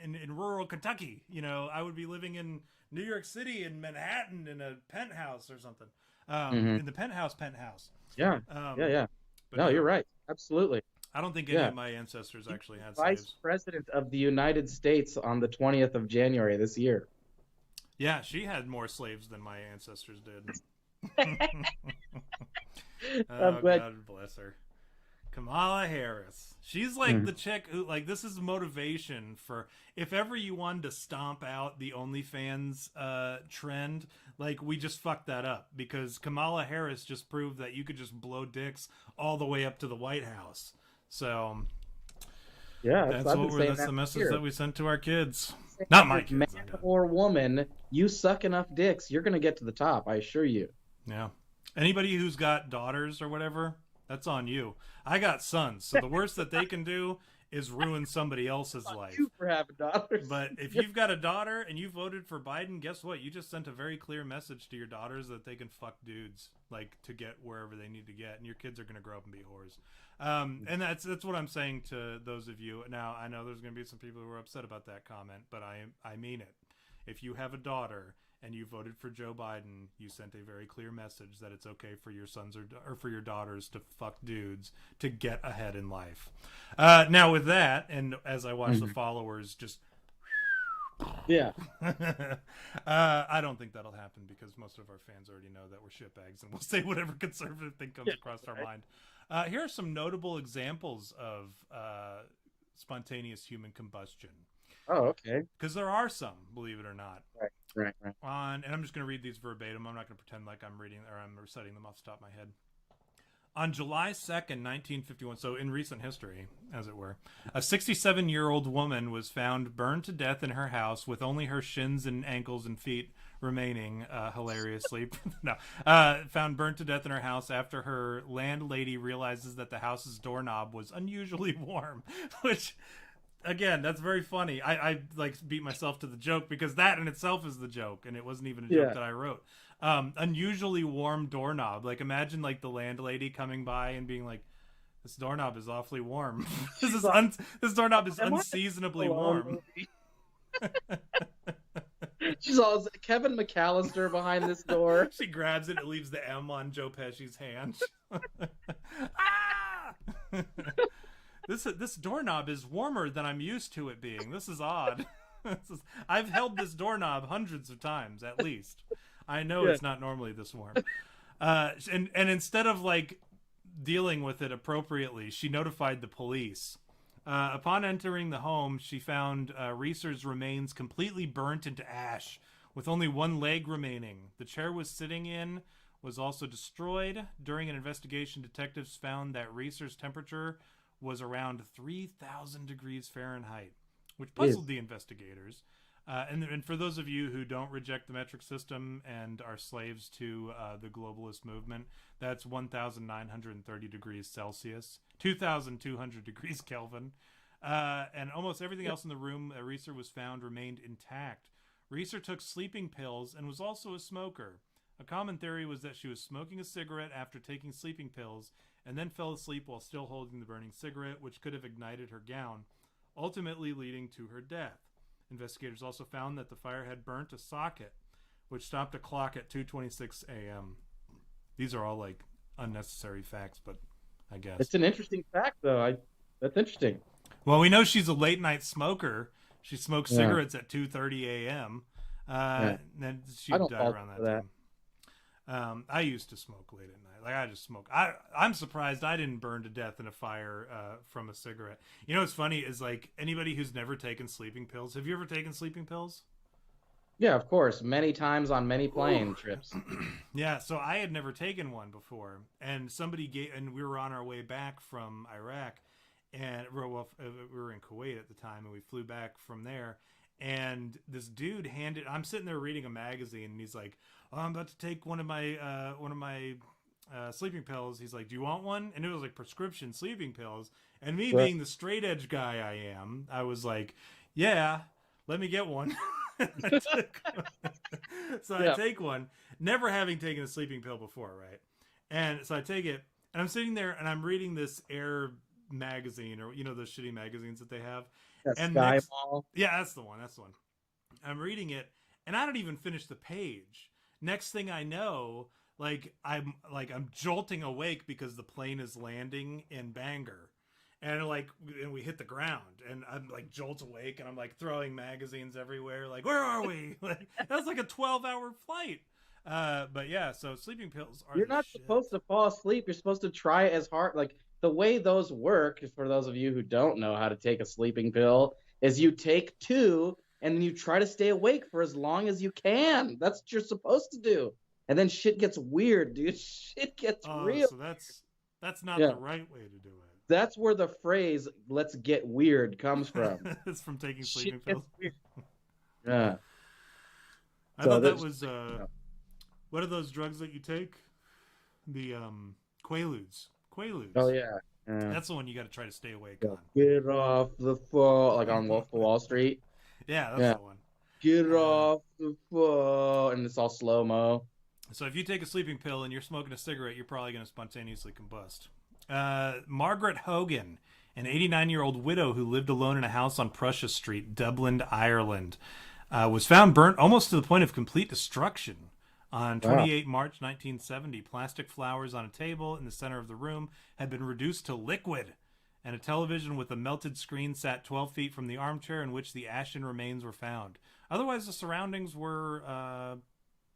in rural Kentucky, I would be living in New York City in Manhattan in a penthouse or something. hmm In the penthouse. yeah, yeah, Um, yeah. but No, you're no, right. Absolutely. I don't think any Yeah. of my ancestors He was actually had Vice slaves. President of the United States on the 20th of January this year. Yeah, she had more slaves than my ancestors did. I'm Oh, glad. God bless her. Kamala Harris. She's like Mhm. the chick who, like, this is motivation for if ever you wanted to stomp out the OnlyFans trend, like, we just fucked that up because Kamala Harris just proved that you could just blow dicks all the way up to the White House. So Yeah, that's I've been saying that's that the for message that years. we sent to our kids. Saying Not my that man kids, I know. or woman, you suck enough dicks, you're gonna get to the top. I assure you. Yeah. Anybody who's got daughters or whatever, that's on you. I got sons, so the worst that they can do is ruin somebody else's Fuck life. you for having daughters. But if you've got a daughter and you voted for Biden, guess what? You just sent a very clear message to your daughters that they can fuck dudes, like, to get wherever they need to get, and your kids are going to grow up and be whores. And that's what I'm saying to those of you. Now, I know there's going to be some people who are upset about that comment, but I mean it. If you have a daughter and you voted for Joe Biden, you sent a very clear message that it's okay for your sons or for your daughters to fuck dudes to get ahead in life. Now, with that, and as I watch the Mhm. followers just Yeah. I don't think that'll happen because most of our fans already know that we're shitbags and we'll say whatever conservative thing comes Yeah, across our right. mind. Here are some notable examples of spontaneous human combustion. Oh, okay. Because there are some, believe it or not. Right, right, right. And I'm just going to read these verbatim. I'm not going to pretend like I'm reading or I'm reciting them off the top of my head. On July 2nd, 1951, so in recent history, as it were, a 67-year-old woman was found burned to death in her house with only her shins and ankles and feet remaining, hilariously. No. Found burnt to death in her house after her landlady realizes that the house's doorknob was unusually warm, which... Again, that's very funny. I like beat myself to the joke because that in itself is the joke, and it wasn't even a joke Yeah. that I wrote. Unusually warm doorknob. Like imagine like the landlady coming by and being like, "This doorknob is awfully warm. This doorknob is Am I unseasonably alone, warm." movie? She's all Kevin McAllister behind this door. She grabs it. It leaves the M on Joe Pesci's hand. Ah! This doorknob is warmer than I'm used to it being. This is odd. I've held this doorknob hundreds of times at least. I know Yeah. it's not normally this warm. And instead of like dealing with it appropriately, she notified the police. Upon entering the home, she found Reeser's remains completely burnt into ash, with only one leg remaining. The chair was sitting in was also destroyed. During an investigation, detectives found that Reeser's temperature was around 3,000 degrees Fahrenheit, which puzzled the investigators. And for those of you who don't reject the metric system and are slaves to the globalist movement, that's 1,930 degrees Celsius, 2,200 degrees Kelvin. And almost everything else in the room Reeser was found remained intact. Reeser took sleeping pills and was also a smoker. A common theory was that she was smoking a cigarette after taking sleeping pills and then fell asleep while still holding the burning cigarette, which could have ignited her gown, ultimately leading to her death. Investigators also found that the fire had burnt a socket, which stopped a clock at 2:26 a.m. These are all like unnecessary facts, but I guess. It's an interesting fact, though. That's interesting. Well, we know she's a late night smoker. She smokes Yeah. cigarettes at 2:30 a.m. Yeah. And she I died don't fall around that for that. time. I used to smoke late at night. Like I just smoke. I'm surprised I didn't burn to death in a fire from a cigarette. You know what's funny is like anybody who's never taken sleeping pills. Have you ever taken sleeping pills? Yeah, of course. Many times on many plane trips. Yeah, so I had never taken one before, and and we were on our way back from Iraq, and we were in Kuwait at the time, and we flew back from there, and this dude I'm sitting there reading a magazine, and he's like, oh, I'm about to take one of my sleeping pills. He's like, do you want one? And it was like prescription sleeping pills. And me Right. being the straight edge guy I am, I was like, yeah, let me get one. So I Yeah. take one, never having taken a sleeping pill before, right? And so I take it, and I'm sitting there and I'm reading this Air magazine, or those shitty magazines that they have. That And Sky Mall. yeah, that's the one. That's the one. I'm reading it, and I don't even finish the page. Next thing I know, I'm jolting awake because the plane is landing in Bangor, and we hit the ground, and I'm like jolt awake, and I'm like throwing magazines everywhere, like, where are we? Like, that's like a 12-hour flight. But yeah, so sleeping pills are You're the not shit. supposed to fall asleep. You're supposed to try as hard. Like the way those work, for those of you who don't know how to take a sleeping pill, is you take two and then you try to stay awake for as long as you can. That's what you're supposed to do. And then shit gets weird, dude. Shit gets real. So that's not Yeah. the right way to do it. That's where the phrase "let's get weird" comes from. It's from taking sleeping Shit gets pills. weird. Yeah. I So thought that that's- was what are those drugs that you take? The Quaaludes. Quaaludes. Oh yeah. That's the one you got to try to stay awake on. Get off the phone, like on Wolf of Wall Street. Yeah, that's Yeah. the one. Get off the phone, and it's all slow mo. So if you take a sleeping pill and you're smoking a cigarette, you're probably going to spontaneously combust. Margaret Hogan, an 89-year-old widow who lived alone in a house on Prussia Street, Dublin, Ireland, was found burnt almost to the point of complete destruction. On 28 March 1970, plastic flowers on a table in the center of the room had been reduced to liquid, and a television with a melted screen sat 12 feet from the armchair in which the ashen remains were found. Otherwise, the surroundings were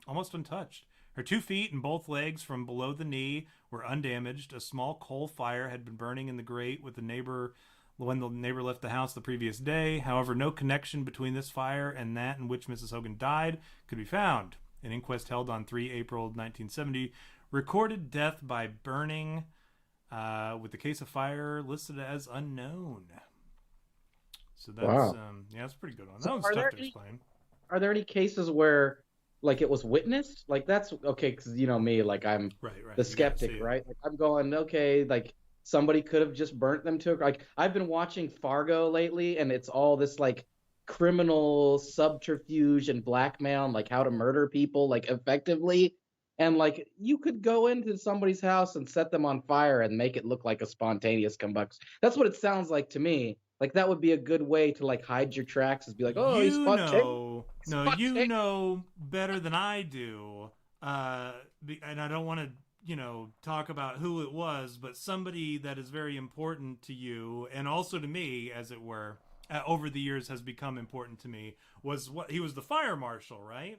almost untouched. Her 2 feet and both legs from below the knee were undamaged. A small coal fire had been burning in the grate when the neighbor left the house the previous day. However, no connection between this fire and that in which Mrs. Hogan died could be found. An inquest held on 3 April 1970 recorded death by burning, with the case of fire listed as unknown. So that's that's a pretty good one. So that one's tough to explain. Are there any cases where, like, it was witnessed? Like, that's okay, because you know me, like, I'm Right. the skeptic, right? Like, I'm going, okay, like, somebody could have just burnt them to. Like, I've been watching Fargo lately, and it's all this like criminal subterfuge and blackmail, and like how to murder people, like, effectively. And like, you could go into somebody's house and set them on fire and make it look like a spontaneous combustion. That's what it sounds like to me. Like, that would be a good way to like hide your tracks, is be like, oh, he's spontaneous. You know better than I do. And I don't want to, talk about who it was, but somebody that is very important to you, and also to me, as it were, over the years has become important to me, he was the fire marshal, right?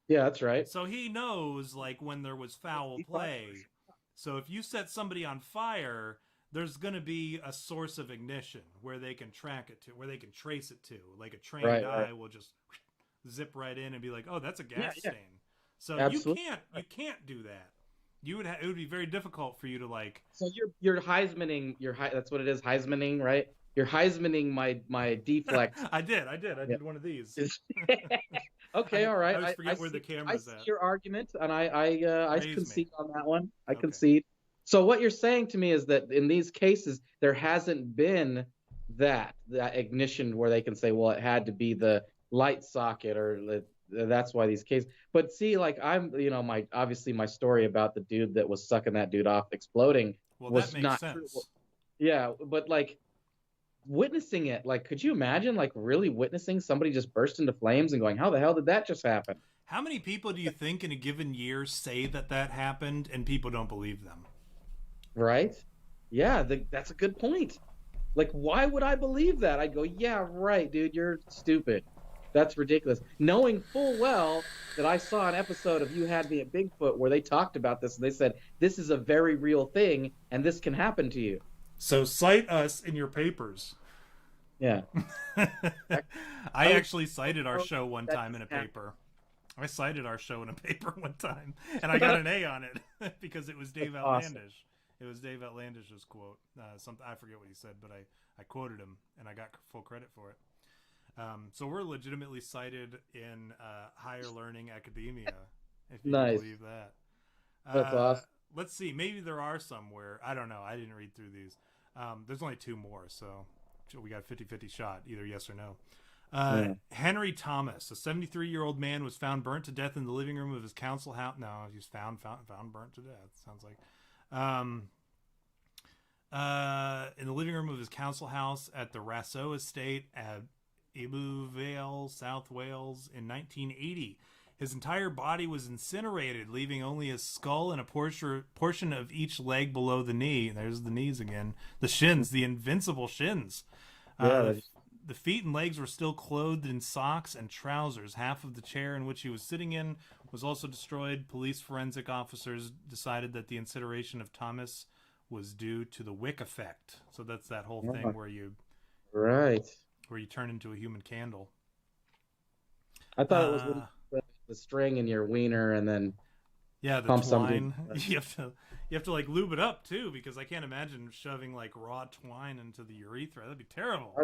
Yeah, that's right. So he knows, like, when there was foul play. So if you set somebody on fire, there's going to be a source of ignition where they can track it to, where they can trace it to. Like a trained eye will just zip right in and be like, oh, that's a gas stain. So Absolutely. you can't do that. It would be very difficult for you to, like. So you're Heismaning, that's what it is, Heismaning, right? You're Heismaning my deflex. I did one of these. Okay, all right. I always forget where the camera's at. Your argument, and I concede on that one. I Okay. concede. So what you're saying to me is that in these cases there hasn't been that ignition where they can say, well, it had to be the light socket, or that's why these cases. But see, like, I'm, obviously my story about the dude that was sucking that dude off exploding was that makes not sense. true. Yeah, but like, witnessing it, like, could you imagine, like, really witnessing somebody just burst into flames and going, how the hell did that just happen? How many people do you think in a given year say that happened and people don't believe them? Right? Yeah, that's a good point. Like, why would I believe that? I'd go, yeah, right, dude, you're stupid. That's ridiculous. Knowing full well that I saw an episode of You Had Me at Bigfoot where they talked about this, and they said, this is a very real thing, and this can happen to you. So cite us in your papers. Yeah. I actually cited our show one time in a paper. I cited our show in a paper one time, and I got an A on it because it was Dave Outlandish. Awesome. It was Dave Outlandish's quote. I forget what he said, but I quoted him, and I got full credit for it. So we're legitimately cited in higher learning academia, if you Nice. can believe that. That's awesome. Let's see. Maybe there are somewhere. I don't know. I didn't read through these. There's only 2 more, so we got a 50-50 shot, either yes or no. Henry Thomas, a 73-year-old man, was found burnt to death in the living room of his council house. No, he was found burnt to death. Sounds like. In the living room of his council house at the Rasseau estate at Ibu South Wales in 1980. His entire body was incinerated, leaving only his skull and a portion of each leg below the knee. There's the knees again. The shins, the invincible shins. The feet and legs were still clothed in socks and trousers. Half of the chair in which he was sitting in was also destroyed. Police forensic officers decided that the incineration of Thomas was due to the wick effect. So that's that whole thing where you turn into a human candle. I thought it was the string in your wiener and then the pump twine. something. You have to like lube it up too, because I can't imagine shoving like raw twine into the urethra. That'd be terrible.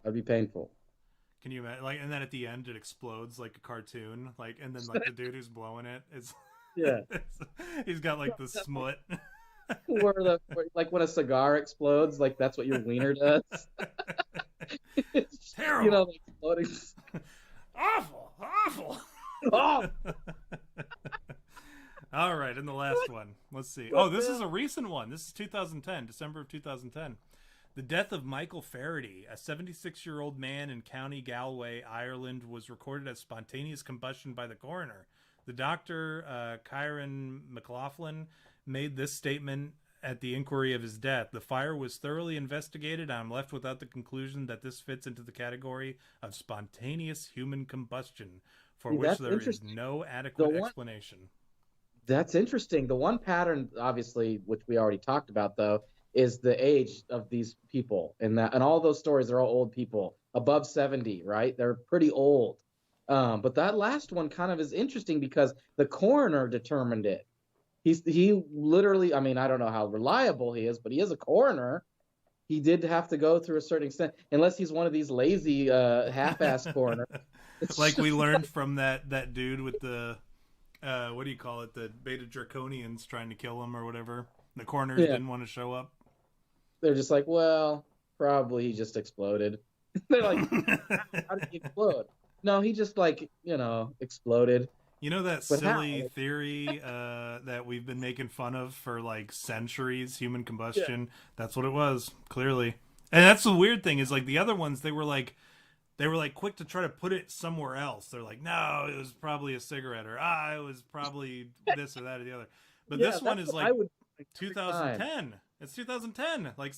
That'd be painful. Can you imagine? Like, and then at the end it explodes like a cartoon. Like, and then like the dude who's blowing it is he's got like the smut. Like when a cigar explodes, like that's what your wiener does. It's terrible. Like exploding. Awful. Oh! All right, and the last one. Let's see. Oh, this is a recent one. This is 2010, December of 2010. The death of Michael Faraday, a 76-year-old man in County Galway, Ireland, was recorded as spontaneous combustion by the coroner. The doctor, Kieran McLaughlin, made this statement at the inquiry of his death. The fire was thoroughly investigated. I'm left without the conclusion that this fits into the category of spontaneous human combustion, for which there is no adequate explanation. That's interesting. The one pattern, obviously, which we already talked about, though, is the age of these people. And all those stories are all old people, above 70, right? They're pretty old. But that last one kind of is interesting because the coroner determined it. He literally, I mean, I don't know how reliable he is, but he is a coroner. He did have to go through a certain extent, unless he's one of these lazy half-ass coroners. Like we learned from that dude with the, what do you call it, the Beta Draconians trying to kill him or whatever. The coroners didn't want to show up. They're just like, well, probably he just exploded. They're like, how did he explode? No, he just exploded. You know that silly theory that we've been making fun of for like centuries, human combustion? Yeah. That's what it was, clearly. And that's the weird thing is like the other ones, they were like quick to try to put it somewhere else. They're like, no, it was probably a cigarette, or it was probably this or that or the other. But this one is like 2010. It's 2010. Like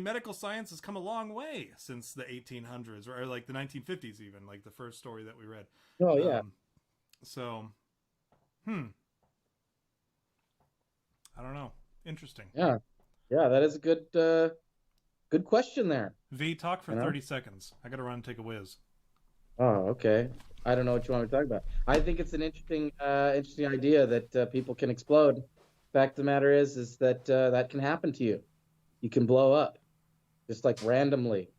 medical science has come a long way since the 1800s or like the 1950s even, like the first story that we read. Oh, yeah. So, I don't know. Interesting. Yeah, that is a good question there. V, talk for 30 seconds. I got to run and take a whiz. Oh, okay. I don't know what you want me to talk about. I think it's an interesting idea that people can explode. Fact of the matter is that that can happen to you. You can blow up, just like randomly,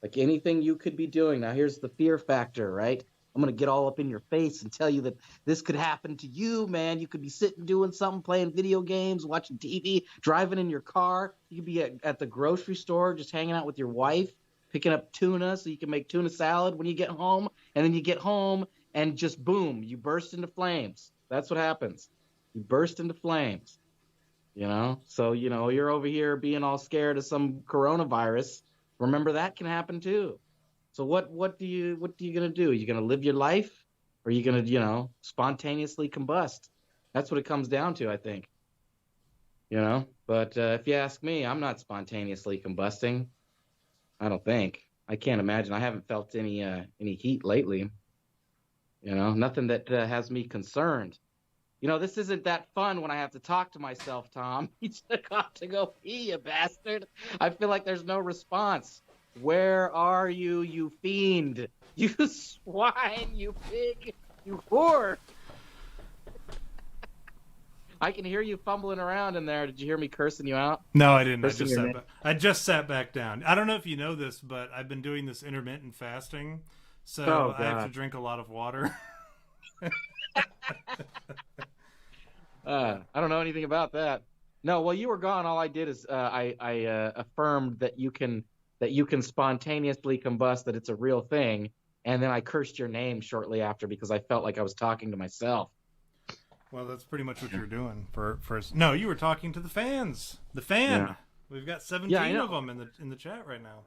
like anything you could be doing. Now, here's the fear factor, right? I'm going to get all up in your face and tell you that this could happen to you, man. You could be sitting doing something, playing video games, watching TV, driving in your car. You could be at the grocery store just hanging out with your wife, picking up tuna so you can make tuna salad when you get home. And then you get home and just boom, you burst into flames. That's what happens. You burst into flames, So, you're over here being all scared of some coronavirus. Remember that can happen too. So what are you gonna do? Are you gonna live your life, or are you gonna spontaneously combust? That's what it comes down to, I think. But if you ask me, I'm not spontaneously combusting. I don't think. I can't imagine. I haven't felt any heat lately. Nothing that has me concerned. This isn't that fun when I have to talk to myself, Tom. You took off to go pee, you bastard. I feel like there's no response. Where are you, you fiend? You swine, you pig, you whore. I can hear you fumbling around in there. Did you hear me cursing you out? No, I didn't. Cursing your name? I just sat back down. I don't know if you know this, but I've been doing this intermittent fasting, so Oh I have to God. drink a lot of water. I don't know anything about that. No, while you were gone, all I did is I affirmed that you can spontaneously combust, that it's a real thing, and then I cursed your name shortly after because I felt like I was talking to myself. Well, that's pretty much what you're doing. No, you were talking to the fans. The fan. Yeah. We've got Yeah, I 17 know. of them in the chat right now.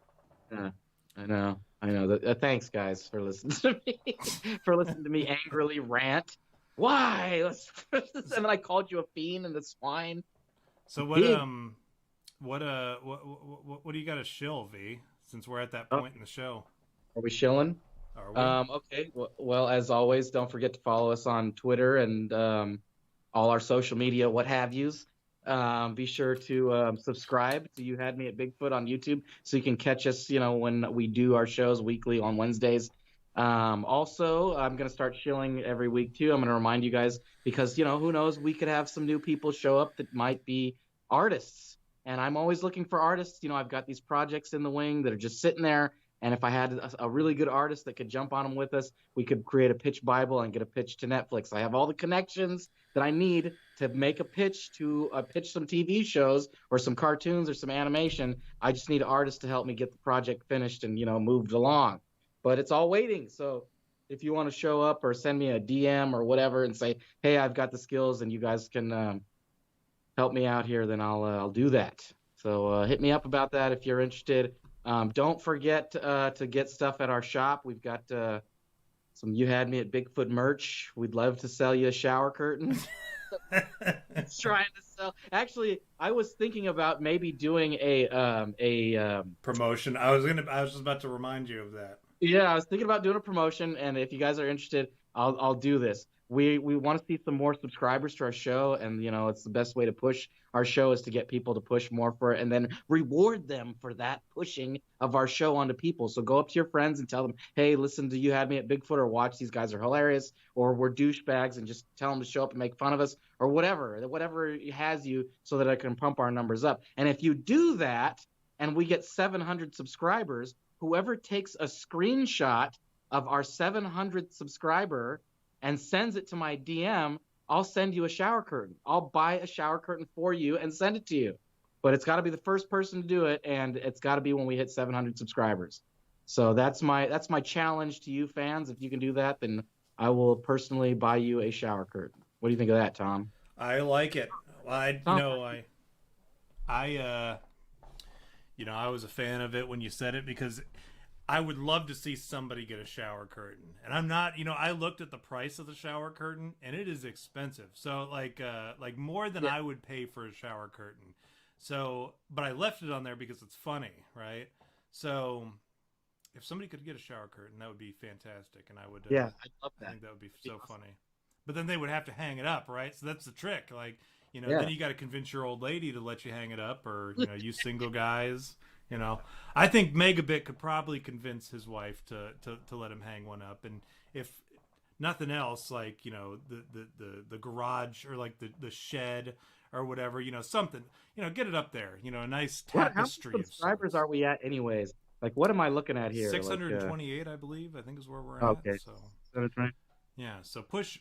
Yeah, I know. I know. Thanks, guys, for listening to me, for listening to me angrily rant. Why? And then I called you a fiend and the swine. So Pig. what do you got to shill, V? Since we're at that Oh, point in the show, are we shilling? are we? Okay. Well, as always, don't forget to follow us on Twitter and all our social media, what have yous. Be sure to subscribe to You Had Me at Bigfoot on YouTube so you can catch us, when we do our shows weekly on Wednesdays. Also, I'm going to start shilling every week too. I'm going to remind you guys because, who knows, we could have some new people show up that might be artists. And I'm always looking for artists. I've got these projects in the wing that are just sitting there. And if I had a really good artist that could jump on them with us, we could create a pitch Bible and get a pitch to Netflix. I have all the connections that I need to make a pitch to pitch some TV shows or some cartoons or some animation. I just need an artist to help me get the project finished and, moved along. But it's all waiting. So if you want to show up or send me a DM or whatever and say, hey, I've got the skills and you guys can help me out here, then I'll do that. So hit me up about that if you're interested. Don't forget to get stuff at our shop. We've got some You Had Me at Bigfoot merch. We'd love to sell you a shower curtain. Trying to sell. Actually, I was thinking about maybe doing a Promotion. I was just about to remind you of that. Yeah, I was thinking about doing a promotion, and if you guys are interested, I'll do this. We want to see some more subscribers to our show, and it's the best way to push our show is to get people to push more for it, and then reward them for that pushing of our show onto people. So go up to your friends and tell them, hey, listen to You Had Me at Bigfoot, or watch, these guys are hilarious, or we're douchebags, and just tell them to show up and make fun of us, or whatever has you, so that I can pump our numbers up. And if you do that, and we get 700 subscribers, whoever takes a screenshot of our 700th subscriber and sends it to my DM, I'll send you a shower curtain. I'll buy a shower curtain for you and send it to you. But it's got to be the first person to do it, and it's got to be when we hit 700 subscribers. So that's my challenge to you fans. If you can do that, then I will personally buy you a shower curtain. What do you think of that, Tom? I like it. I was a fan of it when you said it because I would love to see somebody get a shower curtain. And I'm not, I looked at the price of the shower curtain and it is expensive. So like more than I would pay for a shower curtain. So, but I left it on there because it's funny, right? So if somebody could get a shower curtain, that would be fantastic. And I would, I'd love that. I think that would be so funny. But then they would have to hang it up, right? So that's the trick. Like, then you got to convince your old lady to let you hang it up, or, you single guys. I think Megabit could probably convince his wife to let him hang one up, and if nothing else, like the garage or like the shed or whatever, something, get it up there, a nice tapestry. How many subscribers are we at, anyways? Like, what am I looking at here? 628, I believe. I think is where we're at. Okay, so that's right. Yeah, so push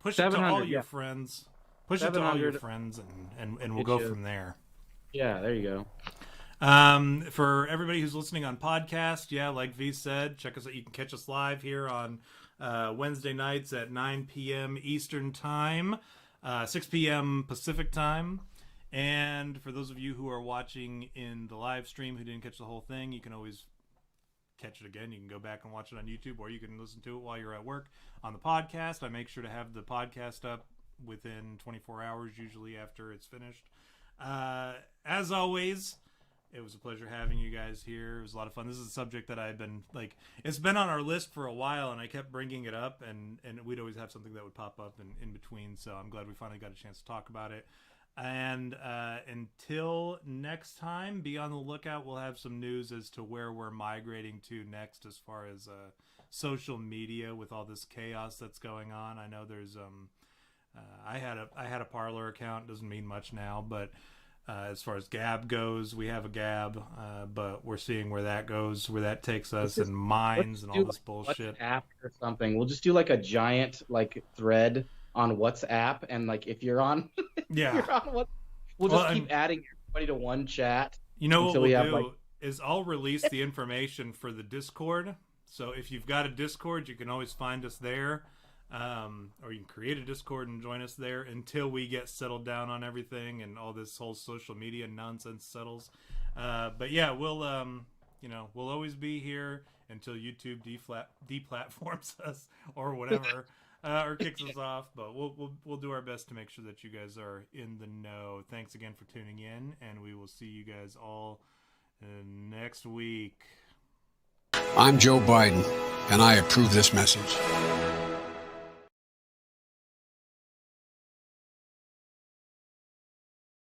it to all your friends. Push it to all your friends, and we'll go from there. Yeah, there you go. For everybody who's listening on podcast, like V said, check us out. You can catch us live here on Wednesday nights at 9 p.m. Eastern Time, 6 p.m. Pacific Time. And for those of you who are watching in the live stream who didn't catch the whole thing, you can always catch it again. You can go back and watch it on YouTube, or you can listen to it while you're at work on the podcast. I make sure to have the podcast up within 24 hours, usually after it's finished. As always, it was a pleasure having you guys here. It was a lot of fun. This is a subject that I've been it's been on our list for a while, and I kept bringing it up, and we'd always have something that would pop up in between. So I'm glad we finally got a chance to talk about it. And until next time, be on the lookout. We'll have some news as to where we're migrating to next as far as social media with all this chaos that's going on. I know there's I had a Parlor account. Doesn't mean much now, but as far as Gab goes, we have a Gab, but we're seeing where that goes, where that takes us, and mines and all this bullshit. WhatsApp or something. We'll just do like a giant like thread on WhatsApp, and like if you're on, you're on what, we'll just keep adding everybody to one chat. You know what we'll do is I'll release the information for the Discord. So if you've got a Discord, you can always find us there. Or you can create a Discord and join us there until we get settled down on everything and all this whole social media nonsense settles. But yeah, we'll always be here until YouTube deplatforms us or whatever, or kicks us off. But we'll do our best to make sure that you guys are in the know. Thanks again for tuning in, and we will see you guys all next week. I'm Joe Biden, and I approve this message.